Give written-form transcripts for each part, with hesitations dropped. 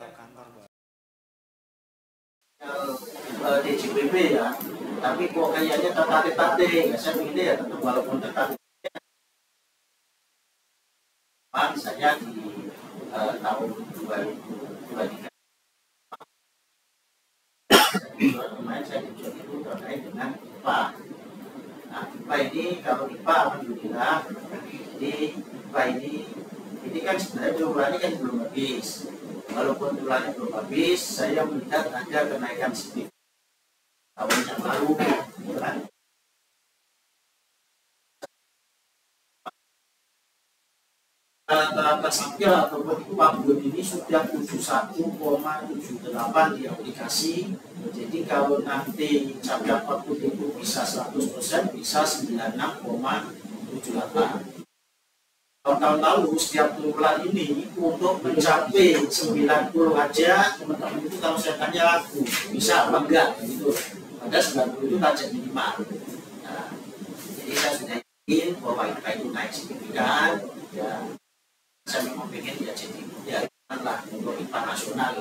kantor Pak. DJPB ya, tapi kok kayaknya tertatih-tatih, ya saya pikir ya tetap walaupun tertatih. Misalnya di tahun 2023 kemarin saya dijual itu terkait dengan IPA. Nah, IPA ini kalau IPA alhamdulillah di IPA ini kan sebenarnya jumlahnya kan belum habis. Walaupun jumlahnya belum habis, saya melihat ada kenaikan sedikit tahun yang lalu, kan? Rata-rata sampel ataupun upah bulan ini sudah 71,78 di aplikasi. Jadi kalau nanti capai output itu bisa 100%, bisa 96,78. Tahun-tahun lalu setiap bulan ini untuk mencapai 90 aja, teman-teman itu kalau saya tanya laku bisa apa enggak gitu. Padahal 90 itu target minimal. Nah, jadi saya sudah yakin bahwa itu naik signifikan. Ya, saya memang pengen ya jadi ya lah untuk IPA nasional.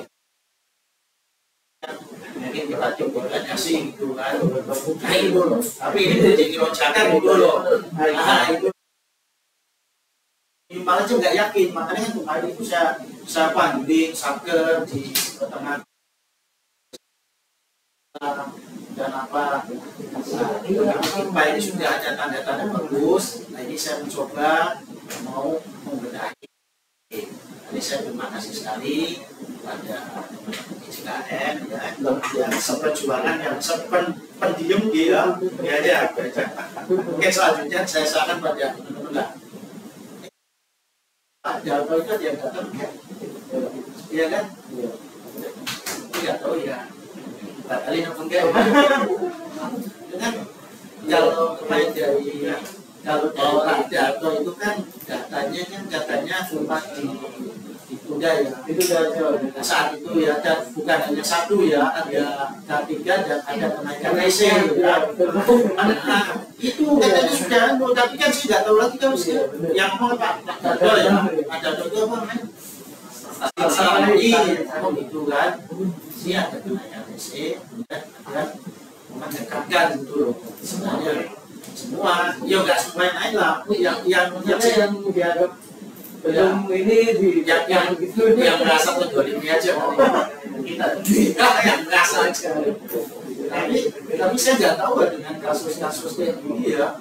Mungkin kita coba sih gitu kan, nah itu loh. Tapi ini jadi lonjakan gitu loh. Nah itu malah aja nggak yakin, makanya kan kemarin itu saya panggilin saker di tengah dan apa. Nah, ini sudah ada tanda-tanda bagus. Nah ini saya mencoba mau membenahi. Jadi saya terima kasih sekali pada JKN yang seperjuangan yang pendiam dia aja. Oke, selanjutnya saya serahkan pada teman-teman lah. Ada apa itu yang datang? Iya kan? Tidak tahu ya. Kali yang enggak. Dengan kalau kemarin dari Pak Darto itu kan datanya cuma ditunda ya. Itu saat itu ya, dan bukan hanya satu ya, ada K3 dan ada kenaikan IC. Itu katanya sudah, tapi kan saya tidak tahu lagi kan yang mau Pak Darto ya, ada Darto apa namanya? Selama ini gitu kan, ini ada kenaikan IC, kemudian ada mendekatkan gitu loh. Sebenarnya semua, ya nggak semua naik lah. Yang dianggap belum ini yang gitu, yang merasa menjual aja kita yang merasa aja. Tapi saya nggak tahu dengan kasus-kasus kayak gini ya.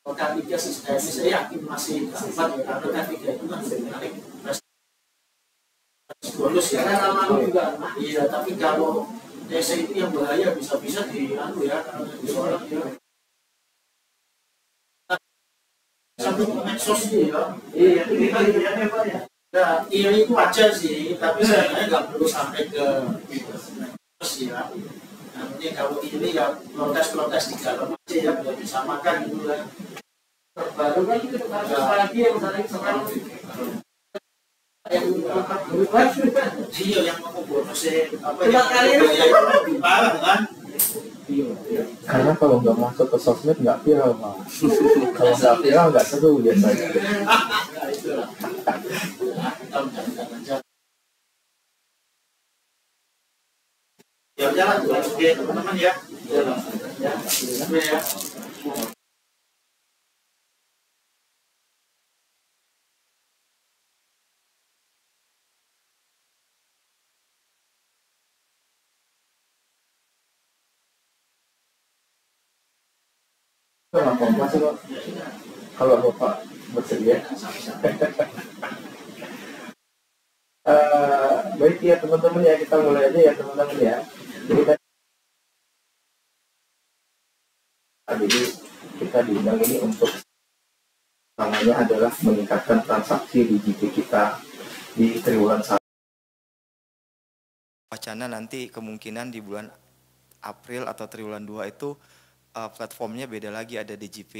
K3 sistemnya saya yakin masih dapat ya, karena K3 itu kan menarik bonus ya. Iya, tapi kalau DC itu yang bahaya bisa-bisa di ya, disorot ya. Satu medsos ya. Iya, ini bagiannya Pak ya. Nah, ini itu aja sih, tapi sebenarnya nggak perlu sampai ke medsos ya. Nanti kalau ini ya protes-protes di dalam aja ya, biar disamakan gitu kan. Terbaru kan itu kasus lagi yang sekarang yang mau bonus apa ya lebih parah kan. Karena kalau nggak masuk ke sosmed nggak viral Pak. Kalau nggak viral nggak seru biasanya. Ya jalan oke teman-teman ya. Ya. Masih kok. Kalau Bapak bersedia. Baik ya teman-teman ya, kita mulai aja ya teman-teman ya. Jadi kita diundang ini untuk namanya adalah meningkatkan transaksi di GP kita di triwulan 1. Wacana nanti kemungkinan di bulan April atau triwulan 2 itu platformnya beda lagi, ada DJP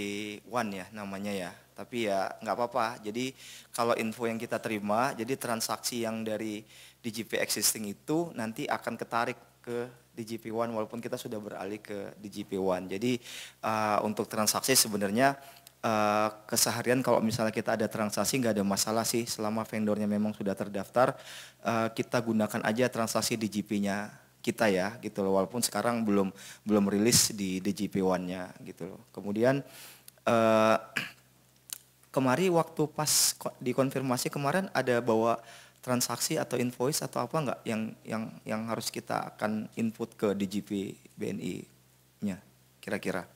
One ya namanya ya. Tapi ya nggak apa-apa. Jadi kalau info yang kita terima, jadi transaksi yang dari DJP existing itu nanti akan ketarik ke DJP One walaupun kita sudah beralih ke DJP One. Jadi untuk transaksi sebenarnya keseharian kalau misalnya kita ada transaksi nggak ada masalah sih selama vendornya memang sudah terdaftar, kita gunakan aja transaksi DJP-nya kita ya gitu loh, walaupun sekarang belum rilis di DJP One-nya gitu loh. Kemudian kemarin waktu pas dikonfirmasi kemarin ada bawa transaksi atau invoice atau apa nggak yang harus kita akan input ke DJP BNI-nya kira-kira?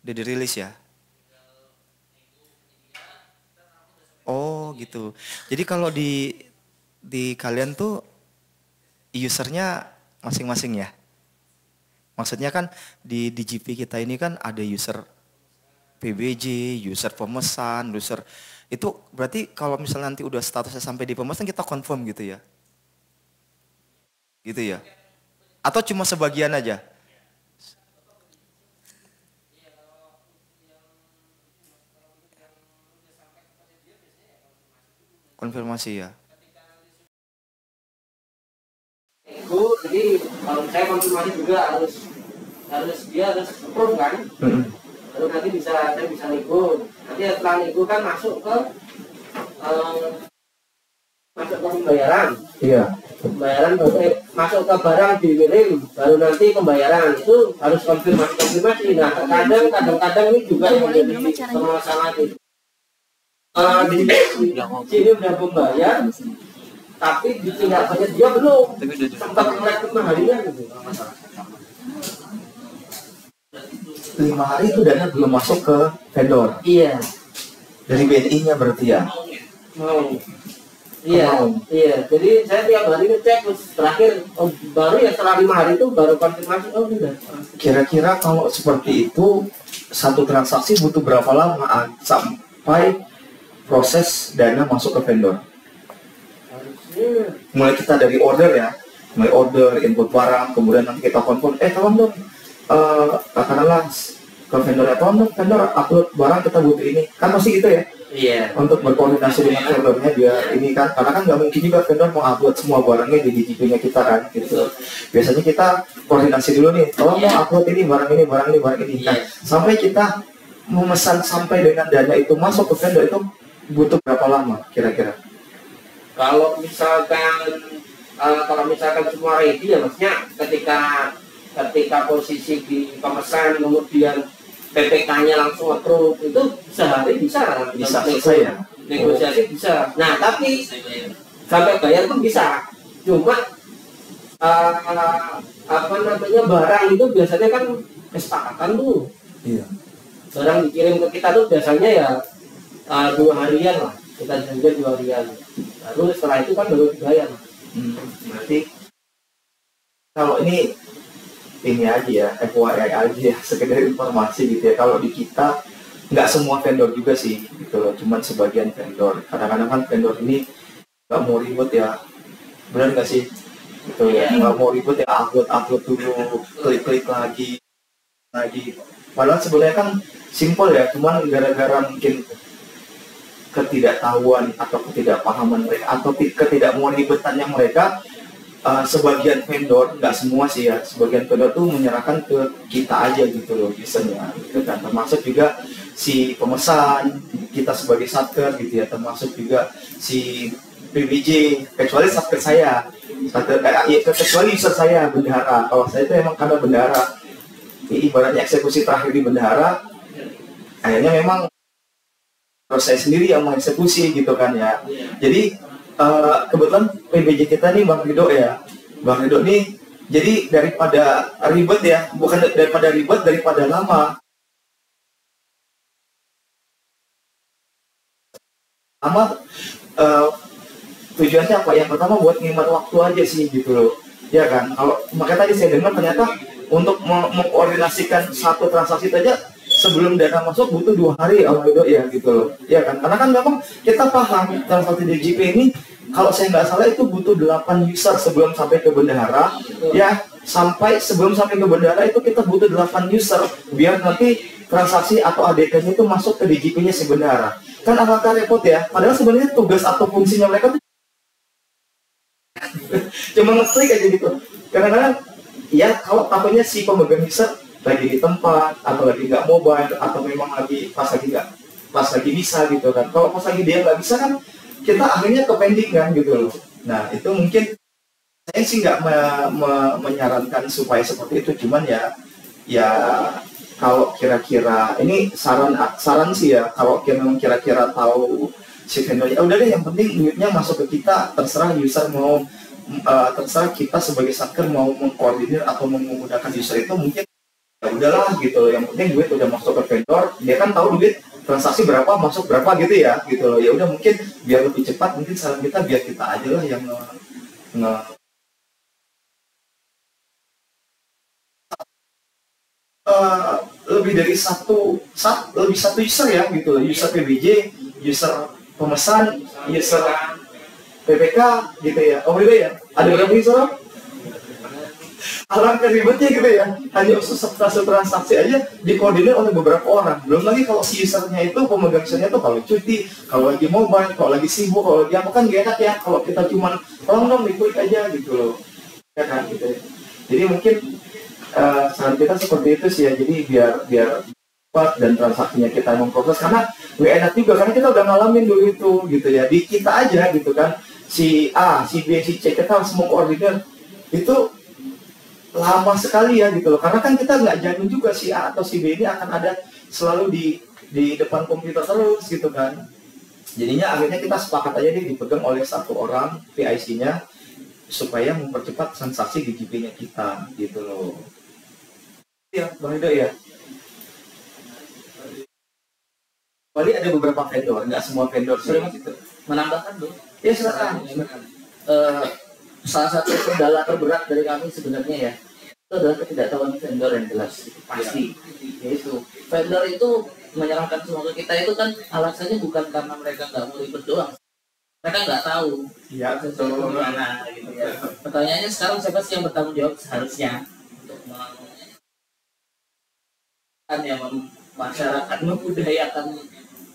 Udah dirilis ya? Oh gitu. Jadi kalau di kalian tuh usernya masing-masing ya? Maksudnya kan di DJP kita ini kan ada user PBJ, user pemesan, user itu berarti kalau misalnya nanti udah statusnya sampai di pemesan kita confirm gitu ya? Gitu ya? Atau cuma sebagian aja? Konfirmasi ya. Itu jadi kalau saya konfirmasi juga dia harus approve kan, baru nanti saya bisa nego. Nanti setelah nego kan masuk ke pembayaran. Iya. Pembayaran masuk ke barang dikirim, baru nanti pembayaran itu harus konfirmasi. Nah kadang-kadang ini juga yang menjadi permasalahan itu. Di sini udah membayar, tapi di tindakannya dia belum sempat melek harinya gitu. 5 hari itu dana belum masuk ke vendor. Iya. Dari BNI-nya berarti ya? Mau. Iya. Jadi saya tiap hari ngecek, terus terakhir baru ya setelah 5 hari itu baru konfirmasi. Oh udah. Kira-kira kalau seperti itu satu transaksi butuh berapa lama sampai proses dana masuk ke vendor? Mulai kita dari order ya, mulai order, input barang, kemudian nanti kita confirm, tolong dong, katakanlah ke vendor, tolong dong vendor upload barang kita butuh ini, kan pasti gitu ya? Iya. Untuk berkoordinasi dengan vendornya biar ini kan, karena kan nggak mungkin juga vendor mau upload semua barangnya di DJP-nya kita kan, gitu. Biasanya kita koordinasi dulu nih, tolong mau upload ini barang ini. Nah, sampai kita memesan sampai dengan dana itu masuk ke vendor itu butuh berapa lama kira-kira? Kalau misalkan semua ready ya, maksudnya ketika posisi di pemesan kemudian PPK-nya langsung approve itu sehari bisa selesai ya? Negosiasi bisa. Nah tapi sampai bayar pun bisa. Cuma barang itu biasanya kan kesepakatan tuh. Iya. Barang dikirim ke kita tuh biasanya ya 2 harian lah, kita janji 2 harian. Lalu setelah itu kan baru dibayar. Berarti kalau ini aja ya, FYI aja ya, sekedar informasi gitu ya. Kalau di kita nggak semua vendor juga sih, gitu loh. Cuman sebagian vendor. Kadang-kadang kan vendor ini nggak mau ribet ya, benar nggak sih? Gitu ya, nggak mau ribet ya, upload dulu, klik lagi. Padahal sebenarnya kan simpel ya, cuman gara-gara mungkin ketidaktahuan atau ketidakpahaman mereka atau ketidakmaulibetannya mereka, sebagian vendor, nggak semua sih ya, sebagian vendor tuh menyerahkan ke kita aja gitu loh biasanya gitu kan, termasuk juga si pemesan kita sebagai satker gitu ya, termasuk juga si PBJ, kecuali satker saya, kecuali user saya bendahara. Kalau saya itu emang karena bendahara, ibaratnya eksekusi terakhir di bendahara, akhirnya memang terus saya sendiri yang mengeksekusi gitu kan ya. Jadi kebetulan PBJ kita nih Bang Ridho ya. Bang Ridho nih, jadi daripada ribet ya, bukan daripada ribet, daripada lama. Tujuannya apa? Yang pertama buat ngehemat waktu aja sih gitu loh. Ya kan? Kalau makanya tadi saya dengar ternyata untuk mengkoordinasikan satu transaksi saja sebelum dana masuk butuh 2 hari ya gitu loh, ya kan? Karena kan memang kita paham transaksi DJP ini, kalau saya nggak salah itu butuh 8 user sebelum sampai ke bendahara, ya sebelum sampai ke bendahara itu kita butuh 8 user biar nanti transaksi atau ADK-nya itu masuk ke DJP-nya si bendahara. Kan agak repot ya, padahal sebenarnya tugas atau fungsinya mereka tuh cuma ngeklik aja gitu. Kadang-kadang ya kalau takutnya si pemegang user lagi di tempat, atau lagi nggak mobile, atau memang lagi pas lagi bisa gitu kan. Kalau pas lagi dia nggak bisa kan, kita akhirnya ke pending kan gitu loh. Nah itu mungkin saya sih nggak menyarankan supaya seperti itu, cuman ya kalau kira-kira ini saran sih ya, kalau kira-kira tahu si vendornya, udah deh yang penting duitnya masuk ke kita, terserah user mau terserah kita sebagai satker mau mengkoordinir atau memudahkan user itu, mungkin ya udahlah gitu loh, yang penting duit udah masuk ke vendor, dia kan tahu duit transaksi berapa masuk berapa gitu ya gitu loh. Ya udah mungkin biar lebih cepat, mungkin saran kita biar kita aja lah yang lebih dari satu user ya gitu loh, user PBJ, user pemesan, user PPK gitu ya. Oh iya ya, ada berapa user? Alangkah ribetnya gitu ya, hanya satu transaksi aja dikoordinir oleh beberapa orang. Belum lagi kalau si usernya itu, pemegang usernya itu kalau cuti, kalau lagi mobile, kalau lagi sibuk, kalau lagi apa kan gak enak ya kalau kita cuman tolong dong diklik aja gitu loh, ya kan gitu ya. Jadi mungkin saran kita seperti itu sih ya, jadi biar cepat dan transaksinya kita memproses, karena gak enak juga karena kita udah ngalamin dulu itu gitu ya, di kita aja gitu kan, si A, si B, si C kita harus mengkoordinir itu lama sekali ya gitu loh, karena kan kita nggak jamin juga si A atau si B ini akan ada selalu di depan komputer terus gitu kan. Jadinya akhirnya kita sepakat aja nih dipegang oleh satu orang PIC-nya supaya mempercepat transaksi DJP-nya kita gitu loh. Ya, Bang Rido ya. Bali ada beberapa vendor, nggak semua vendor sih. Menambahkan dong. Ya silakan. Salah satu kendala terberat dari kami sebenarnya ya, itu adalah ketidaktahuan vendor yang jelas, pasti. Yaitu vendor itu menyerahkan semua ke kita itu kan alasannya bukan karena mereka nggak mau ribet doang, mereka nggak tahu Iya betul. gimana gitu ya. Pertanyaannya sekarang siapa sih yang bertanggung jawab seharusnya untuk masyarakat membudayakan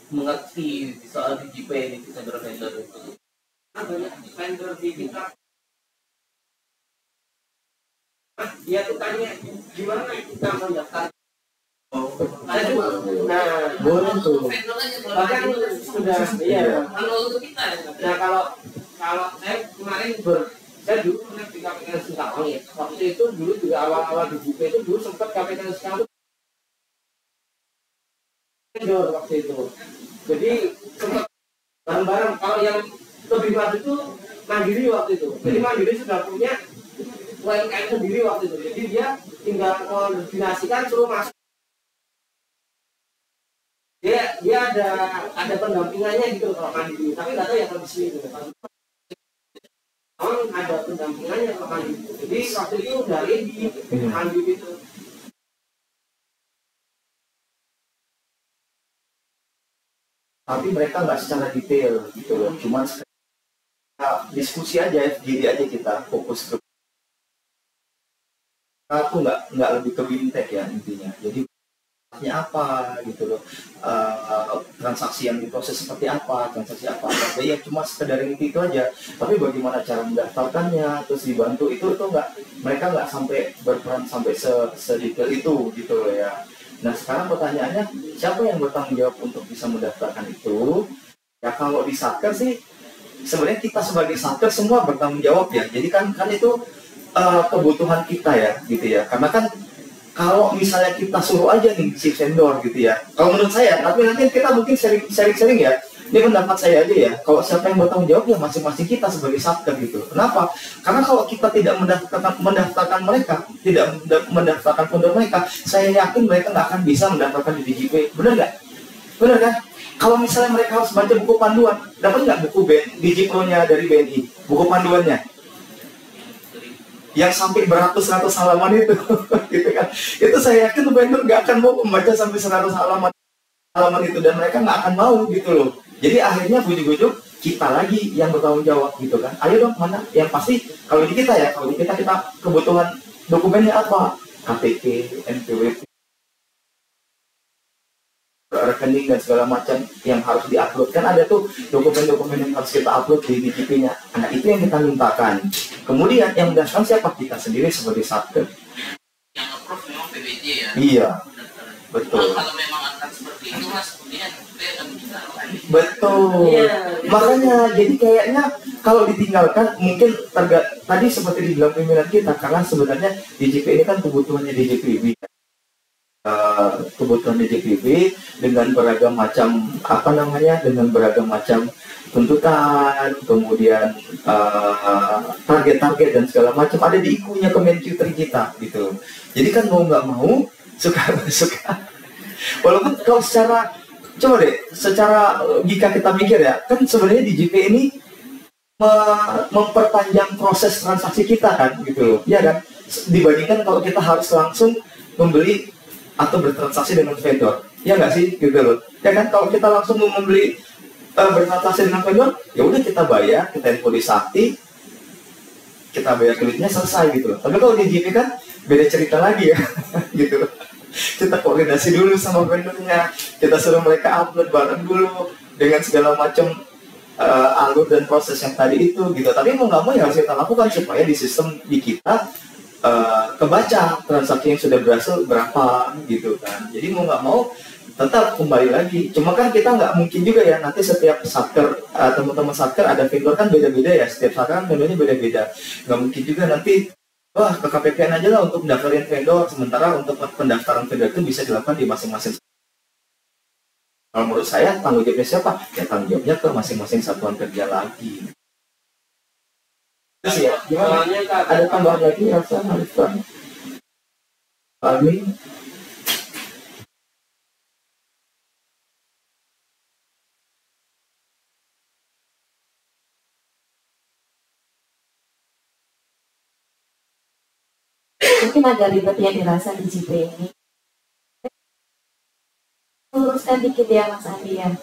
mengerti soal DJP ini, vendor itu. Banyak vendor di kita. Dia tuh tanya gimana kita mendaftar. Nah, boleh tuh. Bahkan sudah iya. Kalau untuk kita, nah kalau saya kemarin saya dulu pernah di KPK Singkawang ya. Waktu itu dulu juga awal-awal di DJP itu dulu sempat KPK Singkawang vendor waktu itu. Jadi sempat bareng-bareng. Kalau yang lebih maju itu Mandiri waktu itu. Jadi Mandiri sudah punya UMKM sendiri waktu itu, jadi dia tinggal koordinasikan suruh masuk. Dia ada pendampingannya gitu kalau Mandiri, tapi nggak tahu ya kalau di sini gitu. Ada pendampingannya kalau Mandiri. Jadi waktu itu dari di Mandiri itu. Tapi mereka nggak secara detail gitu loh, cuma diskusi aja, diri aja kita fokus ke aku nggak lebih ke bintek ya intinya. Jadi apa gitu loh, transaksi yang diproses seperti apa, transaksi apa, ya cuma sekedar itu aja. Tapi bagaimana cara mendaftarkannya, terus dibantu itu nggak, mereka nggak sampai berperan sampai sedetail itu gitu loh ya. Nah sekarang pertanyaannya, siapa yang bertanggung jawab untuk bisa mendaftarkan itu? Ya kalau di Satker sih sebenarnya kita sebagai Satker semua bertanggung jawab ya. Jadi kan itu kebutuhan kita ya gitu ya, karena kan kalau misalnya kita suruh aja nih si vendor gitu ya, kalau menurut saya, tapi nanti kita mungkin sharing ya, ini pendapat saya aja ya, kalau siapa yang bertanggung jawab ya masing-masing kita sebagai satker gitu. Kenapa? Karena kalau kita tidak mendaftarkan mereka, tidak mendaftarkan vendor mereka, saya yakin mereka nggak akan bisa mendaftarkan di DJP. Bener nggak? Bener kan? Kalau misalnya mereka harus baca buku panduan, dapat nggak buku DG Pro-nya dari BNI, buku panduannya yang sampai beratus-ratus halaman itu gitu kan, itu saya yakin vendor nggak akan mau membaca sampai 100 halaman itu, dan mereka nggak akan mau gitu loh. Jadi akhirnya bujuk-bujuk kita lagi yang bertanggung jawab gitu kan, ayo dong mana yang pasti. Kalau di kita ya, kita kebutuhan dokumennya apa, KTP, NPWP, rekening dan segala macam yang harus diupload, kan ada tuh dokumen-dokumen yang harus kita upload di DJP-nya. Nah itu yang kita mintakan. Kemudian yang mendaftarkan siapa? Kita sendiri sebagai satker. Yang approve memang PBJ dia ya. Iya, betul. Kalau memang akan seperti itu mas, kemudian itu akan kita lakukan. Betul. Makanya jadi kayaknya kalau ditinggalkan mungkin tadi seperti dibilang pimpinan kita, karena sebenarnya DJP ini kan kebutuhannya DJPB. Kebutuhan DJPB dengan beragam macam dengan beragam macam tuntutan, kemudian target-target dan segala macam ada di ikunya Kemenkyu kita gitu. Jadi kan mau nggak mau suka walaupun kalau coba deh secara jika kita mikir ya, kan sebenarnya DJP ini memperpanjang proses transaksi kita kan gitu, ya kan, dibandingkan kalau kita harus langsung membeli atau bertransaksi dengan vendor, ya nggak sih gitu loh, ya kan. Kalau kita langsung membeli bertransaksi dengan vendor, ya udah kita bayar, kita info di Sakti, kita bayar kreditnya selesai gitu loh. Tapi kalau di JP kan beda cerita lagi ya gitu loh. Kita koordinasi dulu sama vendornya, kita suruh mereka upload barang dulu dengan segala macam alur dan proses yang tadi itu gitu. Tapi mau nggak mau ya harus kita lakukan supaya di sistem di kita kebaca transaksi yang sudah berhasil berapa gitu kan. Jadi mau nggak mau tetap kembali lagi. Cuma kan kita nggak mungkin juga ya nanti setiap satker, teman-teman satker ada vendor kan beda-beda ya. Setiap satker kan vendornya beda-beda. Nggak mungkin juga nanti wah ke KPPN aja lah untuk mendaftarin vendor. Sementara untuk pendaftaran vendor itu bisa dilakukan di masing-masing. Kalau menurut saya tanggung jawabnya siapa? Ya tanggung jawabnya ke masing-masing satuan kerja lagi. Terus ya, gimana? Ada tambahan lagi rasa Hanifah? Almi? Mungkin agak ribet ya dirasa di JP ini. Luruskan dikit ya Mas Andi ya.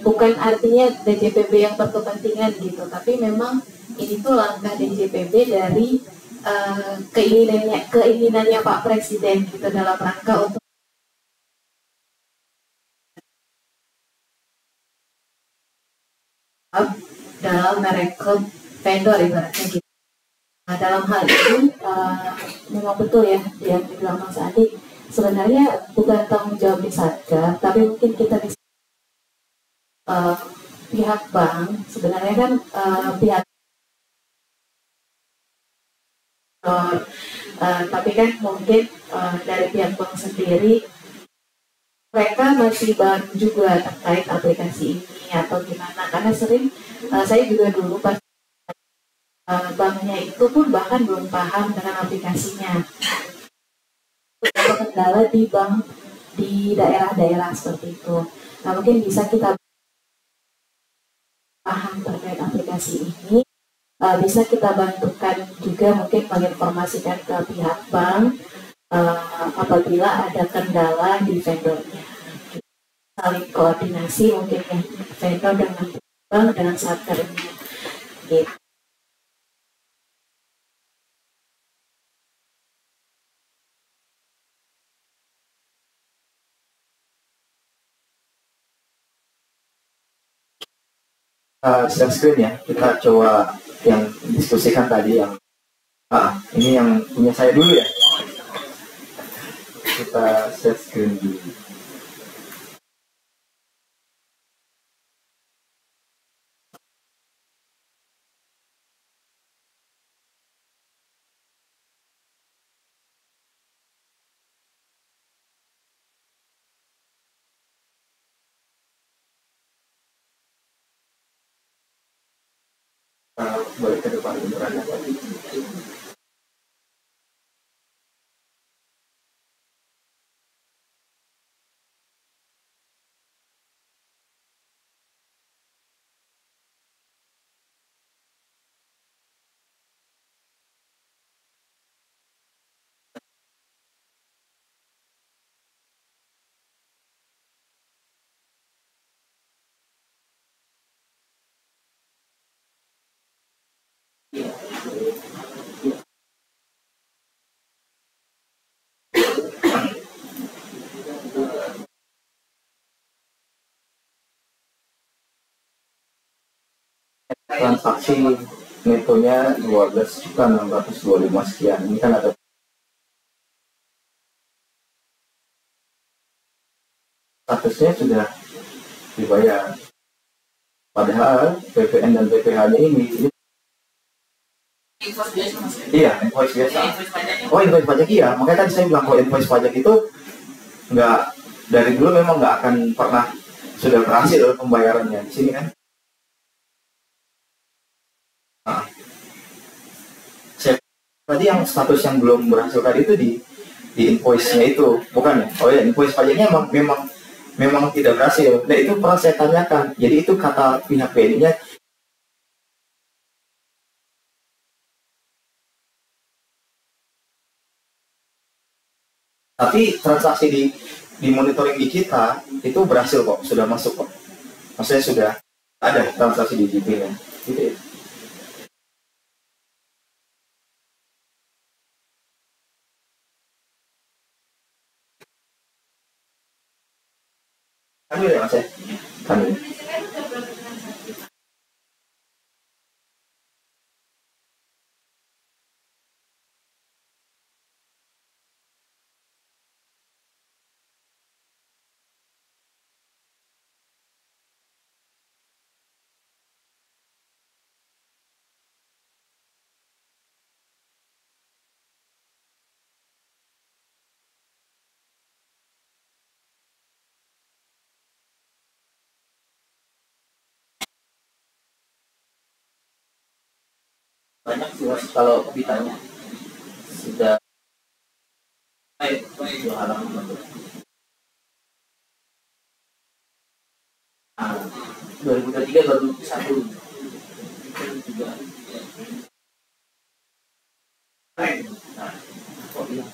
Bukan artinya DJPB yang berkepentingan gitu, tapi memang ini tuh langkah DJPB dari keinginannya Pak Presiden gitu dalam rangka untuk dalam merekrut vendor ibaratnya gitu. Nah, dalam hal ini memang betul ya yang dibilang Mas Andi, sebenarnya bukan tanggung jawab di Satker, tapi mungkin kita bisa pihak bank sebenarnya kan pihak tapi kan mungkin dari pihak bank sendiri mereka masih baru juga terkait aplikasi ini atau gimana, karena sering saya juga dulu pas banknya itu pun bahkan belum paham dengan aplikasinya. Ada kendala di bank di daerah-daerah seperti itu. Nah mungkin bisa kita paham terkait aplikasi ini, bisa kita bantukan juga mungkin menginformasikan ke pihak bank apabila ada kendala di vendornya. Saling koordinasi mungkin ya vendor dengan bank dengan satkernya. Gitu. Share screen ya, kita coba yang diskusikan tadi yang ini yang punya saya dulu ya, kita share screen dulu. Balik ke depan beneran ya. Transaksi netonya 12.625 sekian. Ini kan ada statusnya sudah dibayar. Padahal PPN dan PPh-nya ini Invoice biasa mas? iya, invoice biasa. Invoice pajaknya? Oh, invoice pajak iya. Makanya tadi saya bilang kalau invoice pajak itu nggak, dari dulu memang nggak akan pernah sudah berhasil pembayarannya di sini kan. Nah, saya tadi yang status yang belum berhasil tadi itu di invoice-nya itu, bukan ya? Oh ya, invoice pajaknya memang tidak berhasil. Nah, itu pernah saya tanyakan. Jadi itu kata pihak BNI-nya, tapi transaksi di monitoring di kita itu berhasil kok, sudah masuk kok. Maksudnya sudah ada transaksi di GP-nya. Gitu ya. Kami ya mas ya? Kami. Banyak sih mas kalau ditanya sudah dua halaman. Nah, 2023 baru satu juga. Nah, kok bilang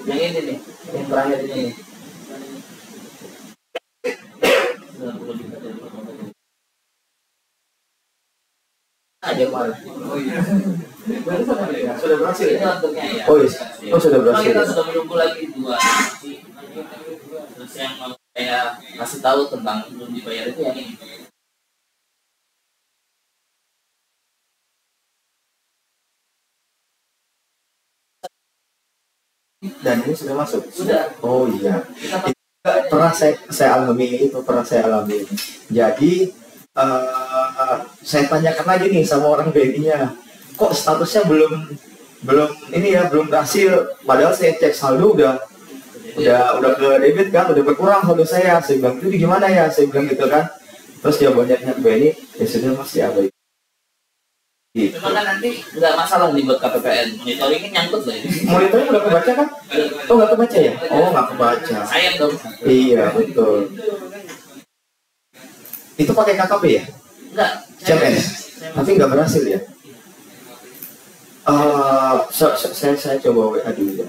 yang ini nih, yang terakhir ini. Aja kemarin. Oh iya. Sudah berhasil Ini ya? untuknya ya. Oh iya. Oh sudah Memang berhasil. kita sudah menunggu lagi 2 saksi. Terus yang mau saya kasih tahu tentang belum dibayar itu yang ini. Dan ini sudah masuk. Sudah. Oh iya. Kita Pernah saya alami itu, pernah saya alami. Jadi saya tanyakan lagi nih sama orang BNI-nya, kok statusnya belum ini ya, belum berhasil. Padahal saya cek saldo udah ke debit kan, udah berkurang saldo saya. Saya bilang itu gimana ya, saya bilang gitu kan. Terus jawabannya pihak BNI, ya sudah masih ada. Gitu. memang kan nanti nggak masalah nih buat KPPN, monitoringnya nyangkut loh ini. Monitornya udah kebaca kan? Oh nggak kebaca ya? Oh nggak kebaca. Sayang dong. Iya betul. Itu pakai KKP ya? Enggak. CMS? Tapi nggak berhasil ya? Saya coba WA dulu ya.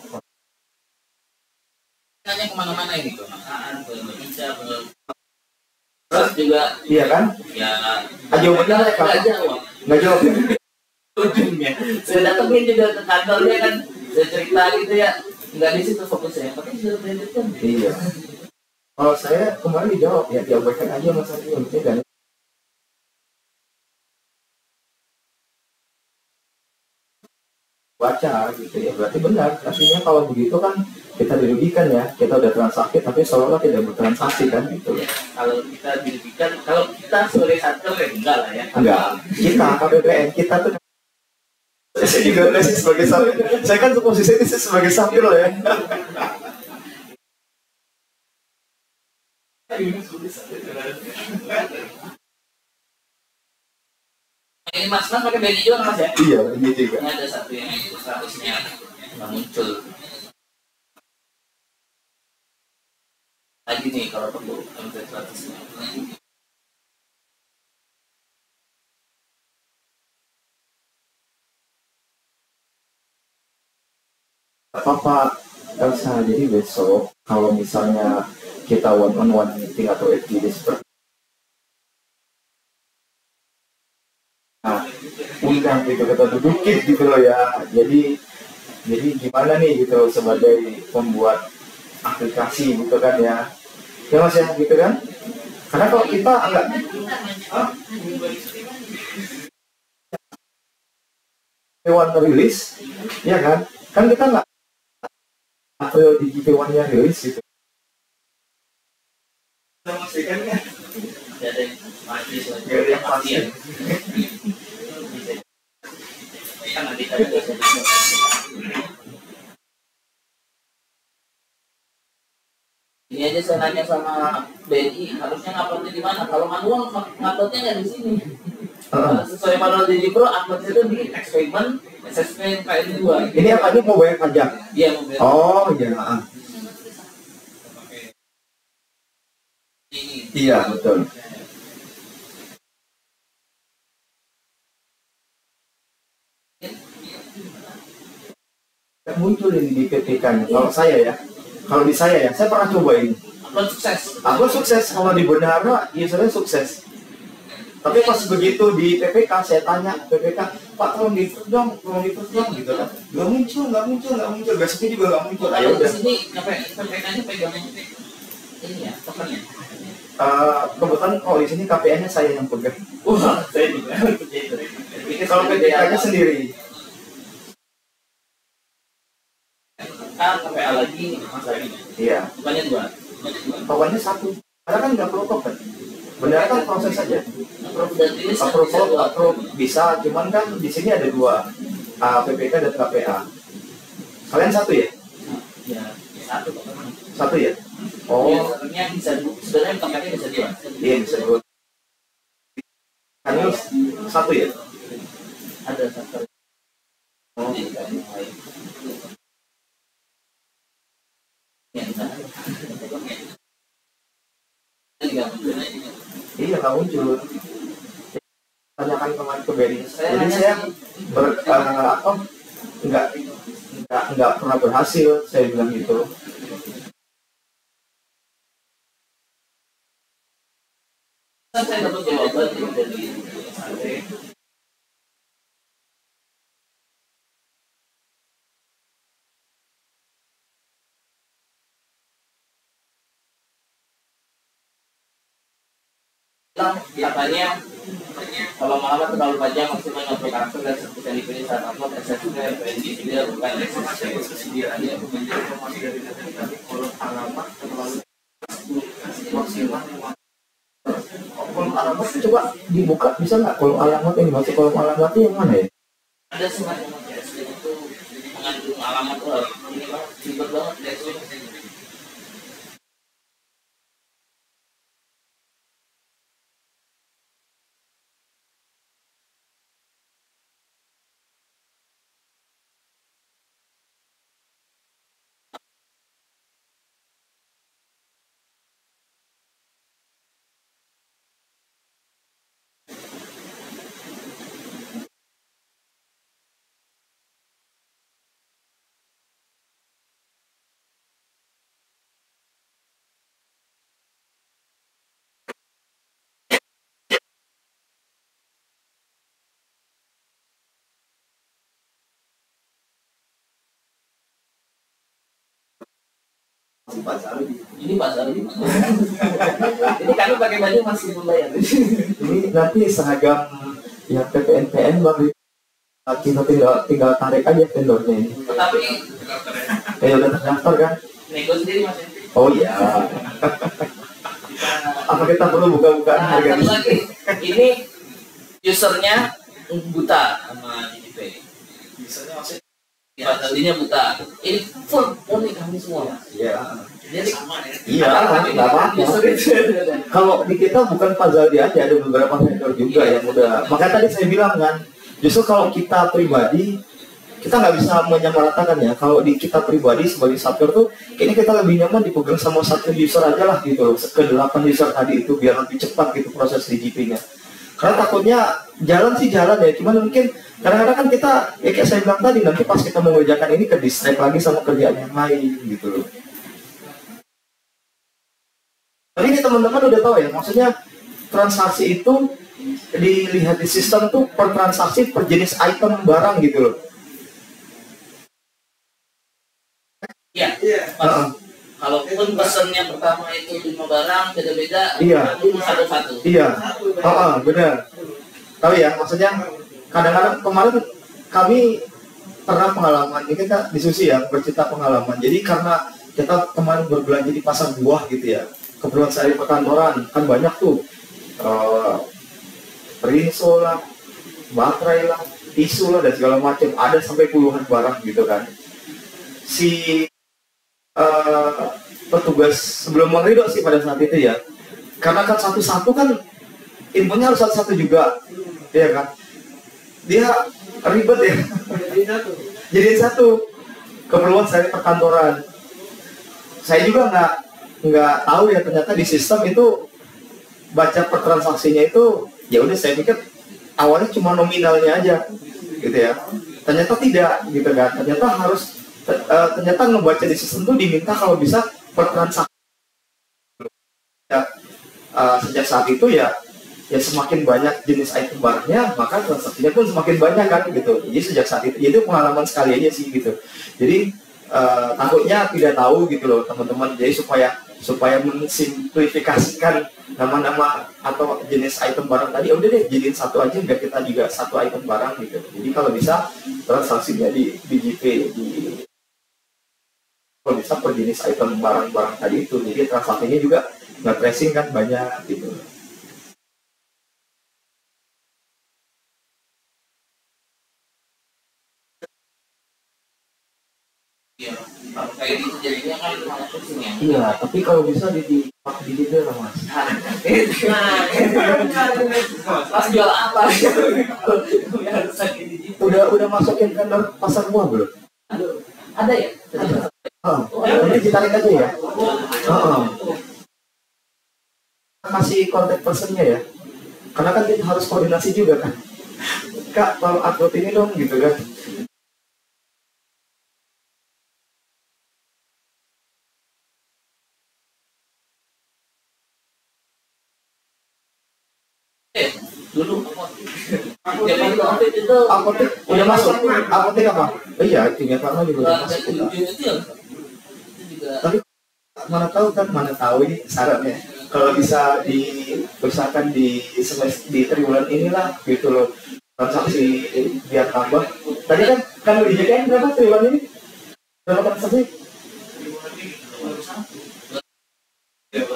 Tanya kemana-mana ini ke makan, ke Indonesia, ke terus juga Iya kan? ya Jawabannya mereka nggak jawab. nggak jawab ya? Ujungnya saya datengin juga ke kantornya kan, saya cerita gitu ya, nggak di situ fokusnya, tapi sudah branded kan. Iya. Kalau saya kemarin dijawab ya, diabaikan aja mas Adi, yang penting kan. Baca gitu ya, berarti benar. Artinya kalau begitu kan kita dirugikan ya, kita udah transaksi tapi seolah tidak bertransaksi kan gitu ya. Kalau kita dirugikan, kalau kita sebagai satker ya enggak lah ya. Enggak, kita KPPN kita tuh, saya juga enggak sih sebagai sampir. Saya kan posisi ini sebagai sampir loh ya. Ini mas pakai BNI juga mas ya? Iya, ini juga. Ini ada satu yang itu statusnya nggak muncul. Lagi nih kalau perlu template statusnya. Apa Elsa, jadi besok kalau misalnya kita one on one meeting atau FGD seperti undang gitu, kita dudukin gitu loh ya. Jadi gimana nih gitu sebagai pembuat aplikasi gitu kan ya mas ya gitu kan. Karena kalau kita enggak One rilis, ya kan? Kan kita nggak April DGP1-nya rilis gitu. Memastikan kan? Gak ada yang pasti. Gak ada yang pasti. Kan nanti kita bisa. Ini aja saya nanya sama BNI, harusnya nguploadnya di mana? Kalau manual nguploadnya nggak di sini. Sesuai manual DG Pro, upload itu di experiment, assessment, KN2. Ini apa ini mau bayar pajak? Iya, mau bayar. Oh iya. Iya betul. Muncul ini di PPK-nya. Kalau saya ya, kalau di saya ya, saya pernah cobain. Upload sukses. Aku sukses, kalau di Bendahara, usernya sukses. Tapi pas begitu di PPK, saya tanya PPK, Pak tolong di-proof dong, gitu kan. Nggak muncul. Besoknya juga nggak muncul. Ayo Di udah. sini PPK-nya pegang ini ya, tokennya. Kebetulan kalau di sini KPN-nya saya yang pegang. Wah, saya juga. Kalau PPK-nya sendiri. KPA lagi, Mas lagi. Iya. Bukannya dua. Tokennya satu. Karena kan nggak perlu token. Benar kan proses saja. Approve bisa, cuman kan di sini ada dua, PPK dan KPA. Kalian satu ya? Ya, satu kok. Satu ya? Oh, Sebenarnya bisa sebenarnya KPA bisa dua. iya bisa dua. Kan satu ya? Ada satu. Oh, Ya, bisa. iya nggak muncul. Tanyakan kemarin ke BNI. Jadi saya nggak pernah berhasil, saya bilang gitu. Saya dapat jawaban dari katanya kalau malam terlalu panjang maksimal 60 karakter dan seperti dipilih saat upload SSD PNG tidak bukan SSD dia hanya menjadi informasi dari data kolom alamat terlalu maksimal. Kolom alamat coba dibuka bisa nggak? Kolom alamat ini masih kolom alamat yang mana ya? Ada semacam SSD itu mengandung alamat tuh ini banget ribet banget SSD. Ini pasar ini. Ini kami pakai baju masih membayar. Ini nanti seragam yang PPNPN baru kita tinggal tarik aja vendornya ini. Tapi Udah terdaftar kan? nego sendiri mas. Oh iya. Apa kita perlu buka-bukaan harga Satu lagi, ini usernya buta sama DGP. Misalnya maksudnya Ya, tadinya buta. Ini full poni kami semua. Iya. Jadi Iya, nggak apa-apa. Kalau di kita bukan Fazaldi aja, ada beberapa vendor juga yang udah. Makanya tadi saya bilang kan, justru kalau kita pribadi, kita nggak bisa menyamaratakan ya. Kalau di kita pribadi sebagai software tuh, kayaknya kita lebih nyaman dipegang sama satu user aja lah gitu loh. Ke 8 user tadi itu biar lebih cepat gitu proses DGP-nya. Karena takutnya jalan sih jalan ya, cuman mungkin kadang-kadang kan kita, ya kayak saya bilang tadi, nanti pas kita mau mengerjakan ini ke distract lagi sama kerjaan yang lain gitu loh. Tapi ini teman-teman udah tahu ya, maksudnya transaksi itu dilihat di sistem tuh per transaksi per jenis item barang gitu loh. ya, kalaupun pesennya pertama itu 5 barang beda-beda, Iya. itu satu-satu. Iya, benar. Tahu ya, maksudnya kadang-kadang kemarin kami pernah pengalaman, ini kita diskusi ya, bercerita pengalaman. Jadi karena kita kemarin berbelanja di pasar buah gitu ya, keperluan saya di perkantoran, kan banyak tuh rinso lah, baterai lah, tisu lah, dan segala macam, ada sampai puluhan barang gitu kan. Si petugas sebelum mengridok sih pada saat itu ya, karena kan satu-satu kan infonya harus satu-satu juga, ya kan, dia ribet ya, jadi satu keperluan saya di perkantoran. Saya juga nggak tahu ya, ternyata di sistem itu baca per transaksinya itu, ya udah saya pikir awalnya cuma nominalnya aja gitu ya, ternyata tidak gitu kan, ternyata harus ternyata ngebaca di sistem itu diminta kalau bisa per transaksi ya. Sejak saat itu ya semakin banyak jenis item barangnya, maka transaksinya pun semakin banyak kan gitu. Jadi sejak saat itu pengalaman sekali aja sih gitu. Jadi takutnya tidak tahu gitu loh teman-teman. Jadi supaya mensimplifikasikan nama-nama atau jenis item barang tadi, udah deh jadiin satu aja, biar kita juga satu item barang gitu. Jadi kalau bisa transaksinya di GP, kalau bisa per jenis item barang-barang tadi itu, jadi transaksinya juga nggak tracing kan banyak gitu. Kayak gitu jadinya kan pusing ya. Iya, tapi kalau bisa di gitu lah mas. Pas jual apa? Udah masukin vendor pasar buah belum? Aduh, ada ya? Nanti ditarik aja ya. Kasih kontak personnya ya, karena kan kita harus koordinasi juga kan. Kak, kalau upload ini dong gitu kan. Dulu apotek udah masuk. Apotek apa? Oh iya, tinggal karena juga udah masuk. Tapi mana tahu ini syaratnya. Kalau bisa diusahakan di triwulan inilah gitu loh, transaksi biar tambah. Tadi kan udah dijagain berapa triwulan ini? Berapa transaksi?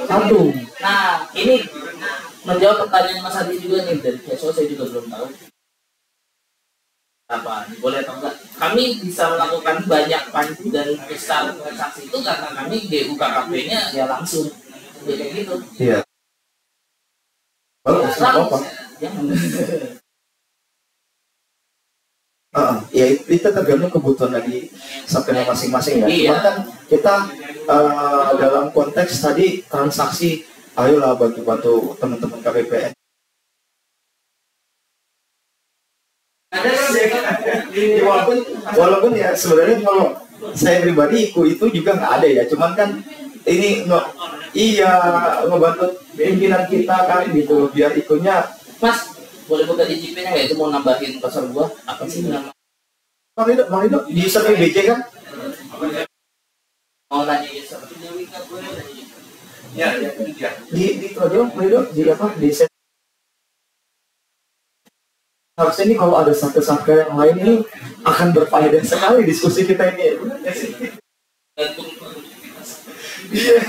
Satu. Nah, ini menjawab pertanyaan Mas Adi juga nih dari PSO, saya juga belum tahu apa boleh atau enggak. Kami bisa melakukan banyak pandu dan besar transaksi itu karena kami GUKKP-nya ya langsung kayak gitu. Iya. Oh, apa? Ya itu tergantung kebutuhan lagi subtennya masing-masing ya. Iya. Cuman kan kita dalam konteks tadi transaksi, ayolah bantu-bantu teman-teman KPPN. Walaupun ya sebenarnya kalau saya pribadi itu juga nggak ada ya. Cuman kan ini ngebantu pimpinan kita kan gitu, biar ikutnya. Mas, boleh buka DJP-nya nggak? Itu mau nambahin pasar buah apa sih nama? Bang Ido di user BJ kan? Mau nanya user? Ya. Di itu aja Bang Ido, di apa? Di set. Harusnya ini kalau ada satu-satu yang lain ini akan berfaedah sekali diskusi kita ini. Iya.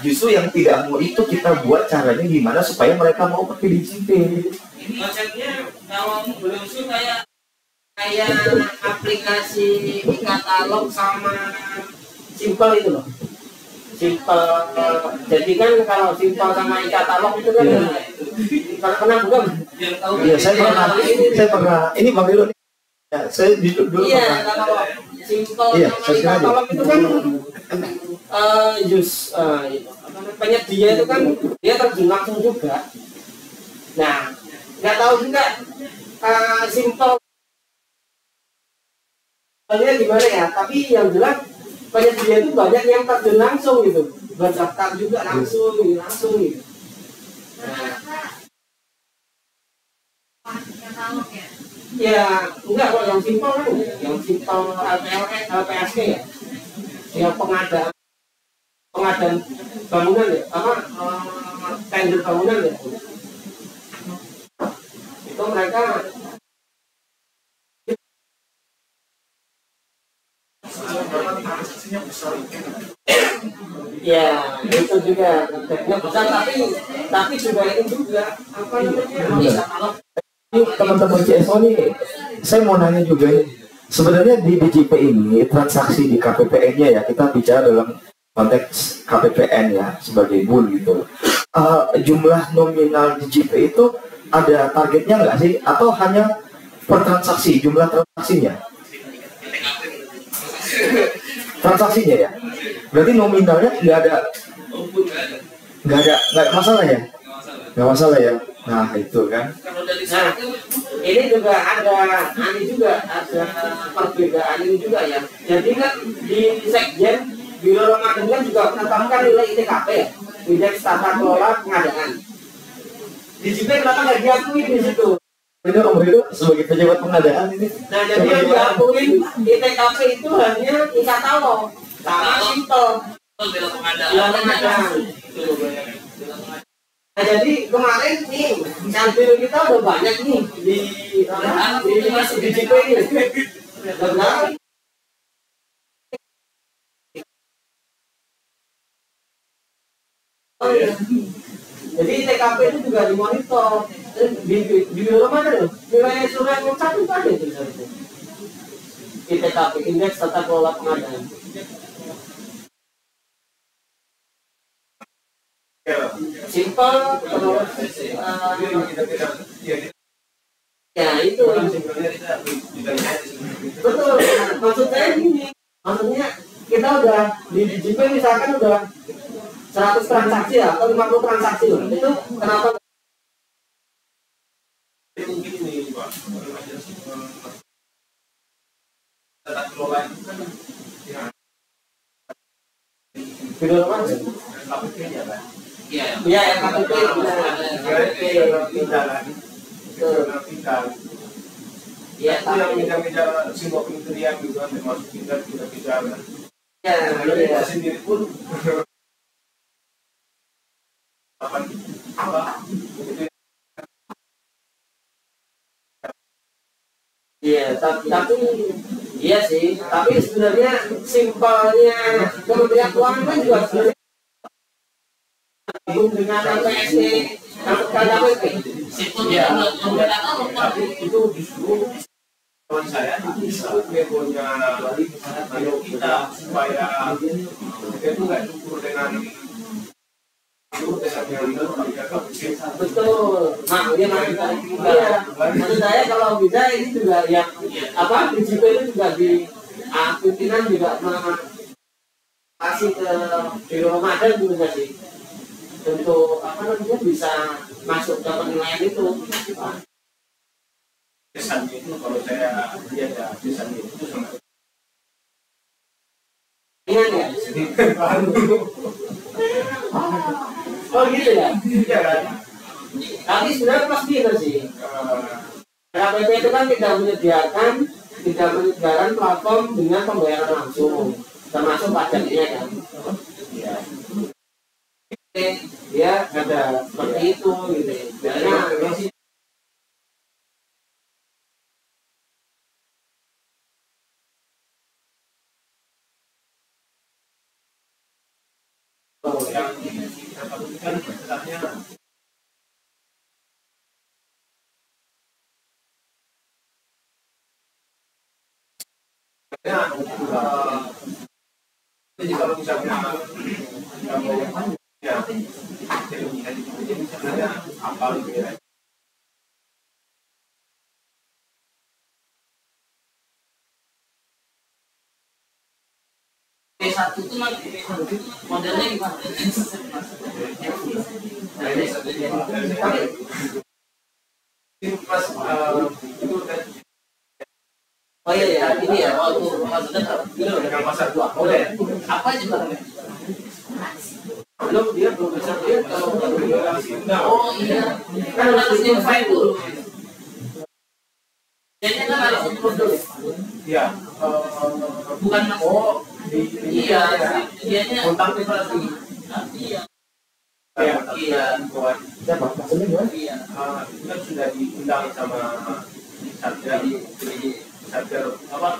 Justru yang tidak mau itu kita buat caranya gimana supaya mereka mau pakai DJP. Ini konsepnya kalau belum sih kayak aplikasi katalog sama Simpel itu loh. Simpel. Jadi kan kalau simpel sama e-katalog itu kan pernah bukan? Iya, saya pernah. Ini Bang Ilo nih. Ya, saya dulu iya, kalau simpel iya, sama e-katalog itu kan penyedia itu kan dia terjun langsung juga. Nah, nggak tahu juga simpel gimana ya, tapi yang jelas penyedia itu banyak yang terjun langsung gitu, berdaftar juga langsung gitu. Ya enggak, kok yang simpel kan, yang simpel LPSK ya, yang pengadaan bangunan ya, tender bangunan ya. itu mereka ya itu juga efeknya besar, tapi juga ini juga apa namanya teman-teman CSO nih, saya mau nanya juga nih, sebenarnya di DJP ini transaksi di KPPN-nya ya, kita bicara dalam konteks KPPN ya sebagai BUL gitu. Jumlah nominal DJP itu ada targetnya nggak sih, atau hanya per transaksi, jumlah transaksinya? Transaksinya ya, berarti nominalnya nggak ada masalah ya, nggak masalah ya. Nah itu kan. Nah ini juga ada perbedaan ini juga ya. Jadi kan di Sekjen Biro Ramadan kan juga menetapkan nilai ITKP ya, indeks tata kelola pengadaan. Di situ kenapa nggak diakui di situ? Itu Om Rido sebagai pejabat pengadaan ini. Nah jadi yang diakui ITKP itu hanya Ikatalo sama Sinto. Pengadaan. Nah jadi kemarin nih sampel kita udah banyak nih di DJP ini. Benar. Jadi TKP itu juga dimonitor di Biro mana loh? Nilai surat yang satu ada itu di TKP, indeks tata kelola pengadaan. Simpel terus ya itu betul. Maksud saya gini, maksudnya kita udah di DJP misalkan udah 100 transaksi ya, atau 50 transaksi loh. Itu kenapa? Video mana? Iya, yang KTP ya, yang meja-meja simbol kementerian juga termasuk kita bicara. Ya, sendiri pun iya, tapi iya sih, tapi sebenarnya simpelnya Kementerian Keuangan kan juga sebenarnya dengan LPSD KPP. Itu justru teman saya bisa punya ayo kita supaya itu nggak cukup dengan betul. Nah, dia maksud saya kalau bisa ini juga yang apa DJP itu juga di pimpinan juga kasih ke Biro Ramadan juga sih untuk apa namanya bisa masuk ke penilaian itu. Kesannya itu kalau saya lihat ya kesannya itu sangat Ingat ya? Oh gitu ya? iya kan. Tapi sebenarnya pasti itu sih. KPP itu kan tidak menyediakan platform dengan pembayaran langsung, termasuk pajaknya kan. Ya. Ya ada seperti itu gitu. Karena yang kita lakukan sebenarnya jadi kalau misalnya ya jadi sebenarnya apa gitu ya. P1 itu nanti modelnya gimana? Oh iya ya, ini ya waktu maksudnya Dengan pasar 2 model apa aja bang? belum dia belum bisa lihat kalau Oh iya, kan harus invite dulu. Jadi kan harus improve dulu. ya Bukan oh iya, dianya kontak itu lagi iya. iya Iya. buat Siapa? Maksudnya gimana? Iya, kan sudah diundang sama Satker apa?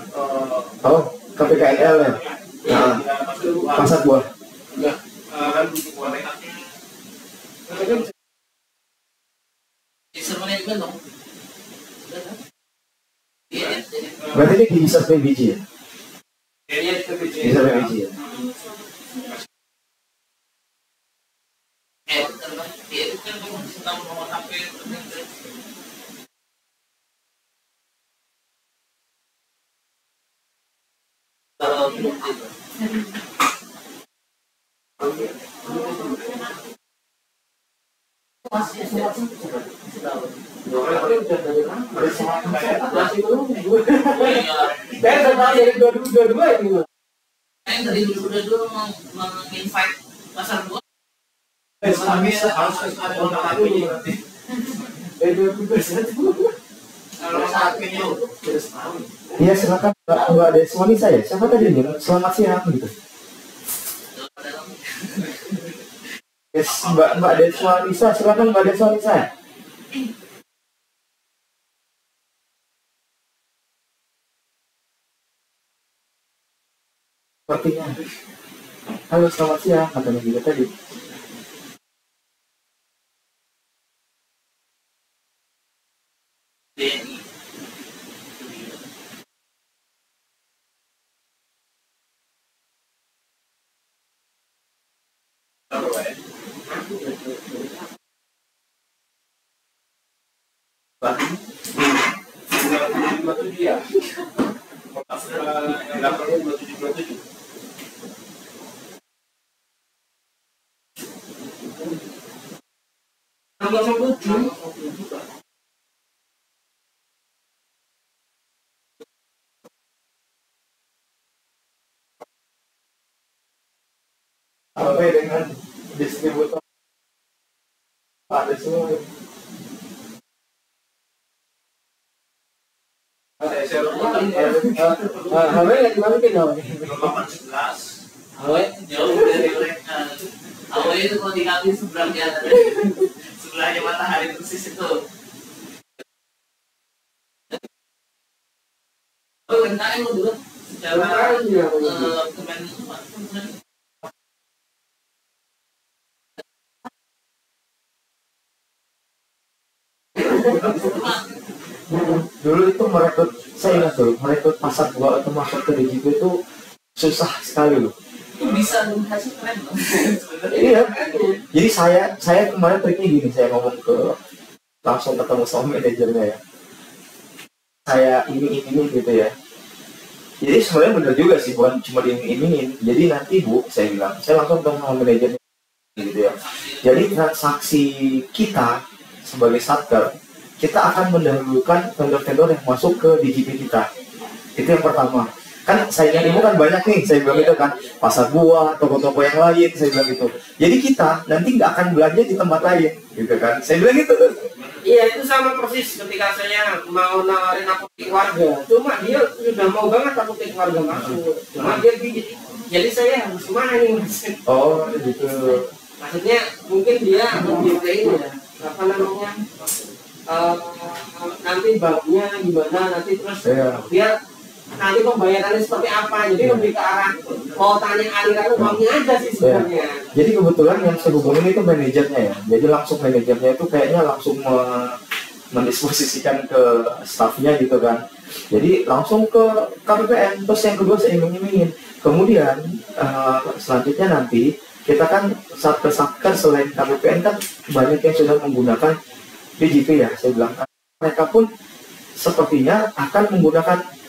Oh, KPKNL ya? Nah, pasar buah. Enggak, kan mereka. Berarti ini di survei biji ya? Kayaknya Di survei biji ya? Dari 2022 itu. Dari dulu menginvite pasar buah. Harus ada kontak dulu berarti. Dari 2021. Kalau saat ini Iya, silakan Mbak Deswani saya. Siapa tadi nih? Selamat siang gitu. Yes, Mbak Deswani saya. Silakan Mbak Deswani saya. Sepertinya. Halo, selamat siang. Katanya juga tadi. Sampai dengan distributor ada semua. Hawe lagi mana kita? 11. Awe jauh dari mereka. Awe itu kalau dikali seberangnya, sebelahnya matahari persis itu. Oh, UMKM lo dulu secara kemen Dulu itu merekrut, saya ingat dulu, merekrut pasar buah atau masuk ke DJP itu susah sekali loh. itu bisa menghasilkan keren loh. Iya. Jadi saya kemarin triknya gini, saya ngomong ke langsung ketemu sama manajernya ya. Saya ini gitu ya. Jadi sebenarnya benar juga sih, bukan cuma diiming-imingin. Jadi nanti Bu, saya bilang, saya langsung ketemu sama manajernya gitu ya. Jadi transaksi kita sebagai satker, kita akan mendahulukan vendor-vendor yang masuk ke DJP kita. Itu yang pertama. Kan saingan ibu kan banyak nih, saya bilang gitu kan, pasar buah, toko-toko yang lain, saya bilang gitu. Jadi kita nanti nggak akan belanja di tempat lain, gitu kan? Saya bilang gitu. Iya, itu sama persis ketika saya mau nawarin apotek warga. Cuma dia sudah mau banget apotek warga masuk. Cuma dia jadi saya harus main. Oh, gitu. Maksudnya mungkin dia lebih ke ini ya, apa namanya? Nanti banknya gimana, nanti terus dia nanti pembayarannya seperti apa, jadi lebih ke arah mau tanya aliran uangnya aja sih sebenarnya. Jadi kebetulan yang saya hubungin itu manajernya ya, jadi langsung manajernya itu kayaknya langsung mendisposisikan ke staffnya gitu kan, jadi langsung ke KPPN. Terus yang kedua saya iming-imingin, kemudian selanjutnya nanti kita kan satker selain KPPN kan banyak yang sudah menggunakan DJP ya, saya bilang mereka pun sepertinya akan menggunakan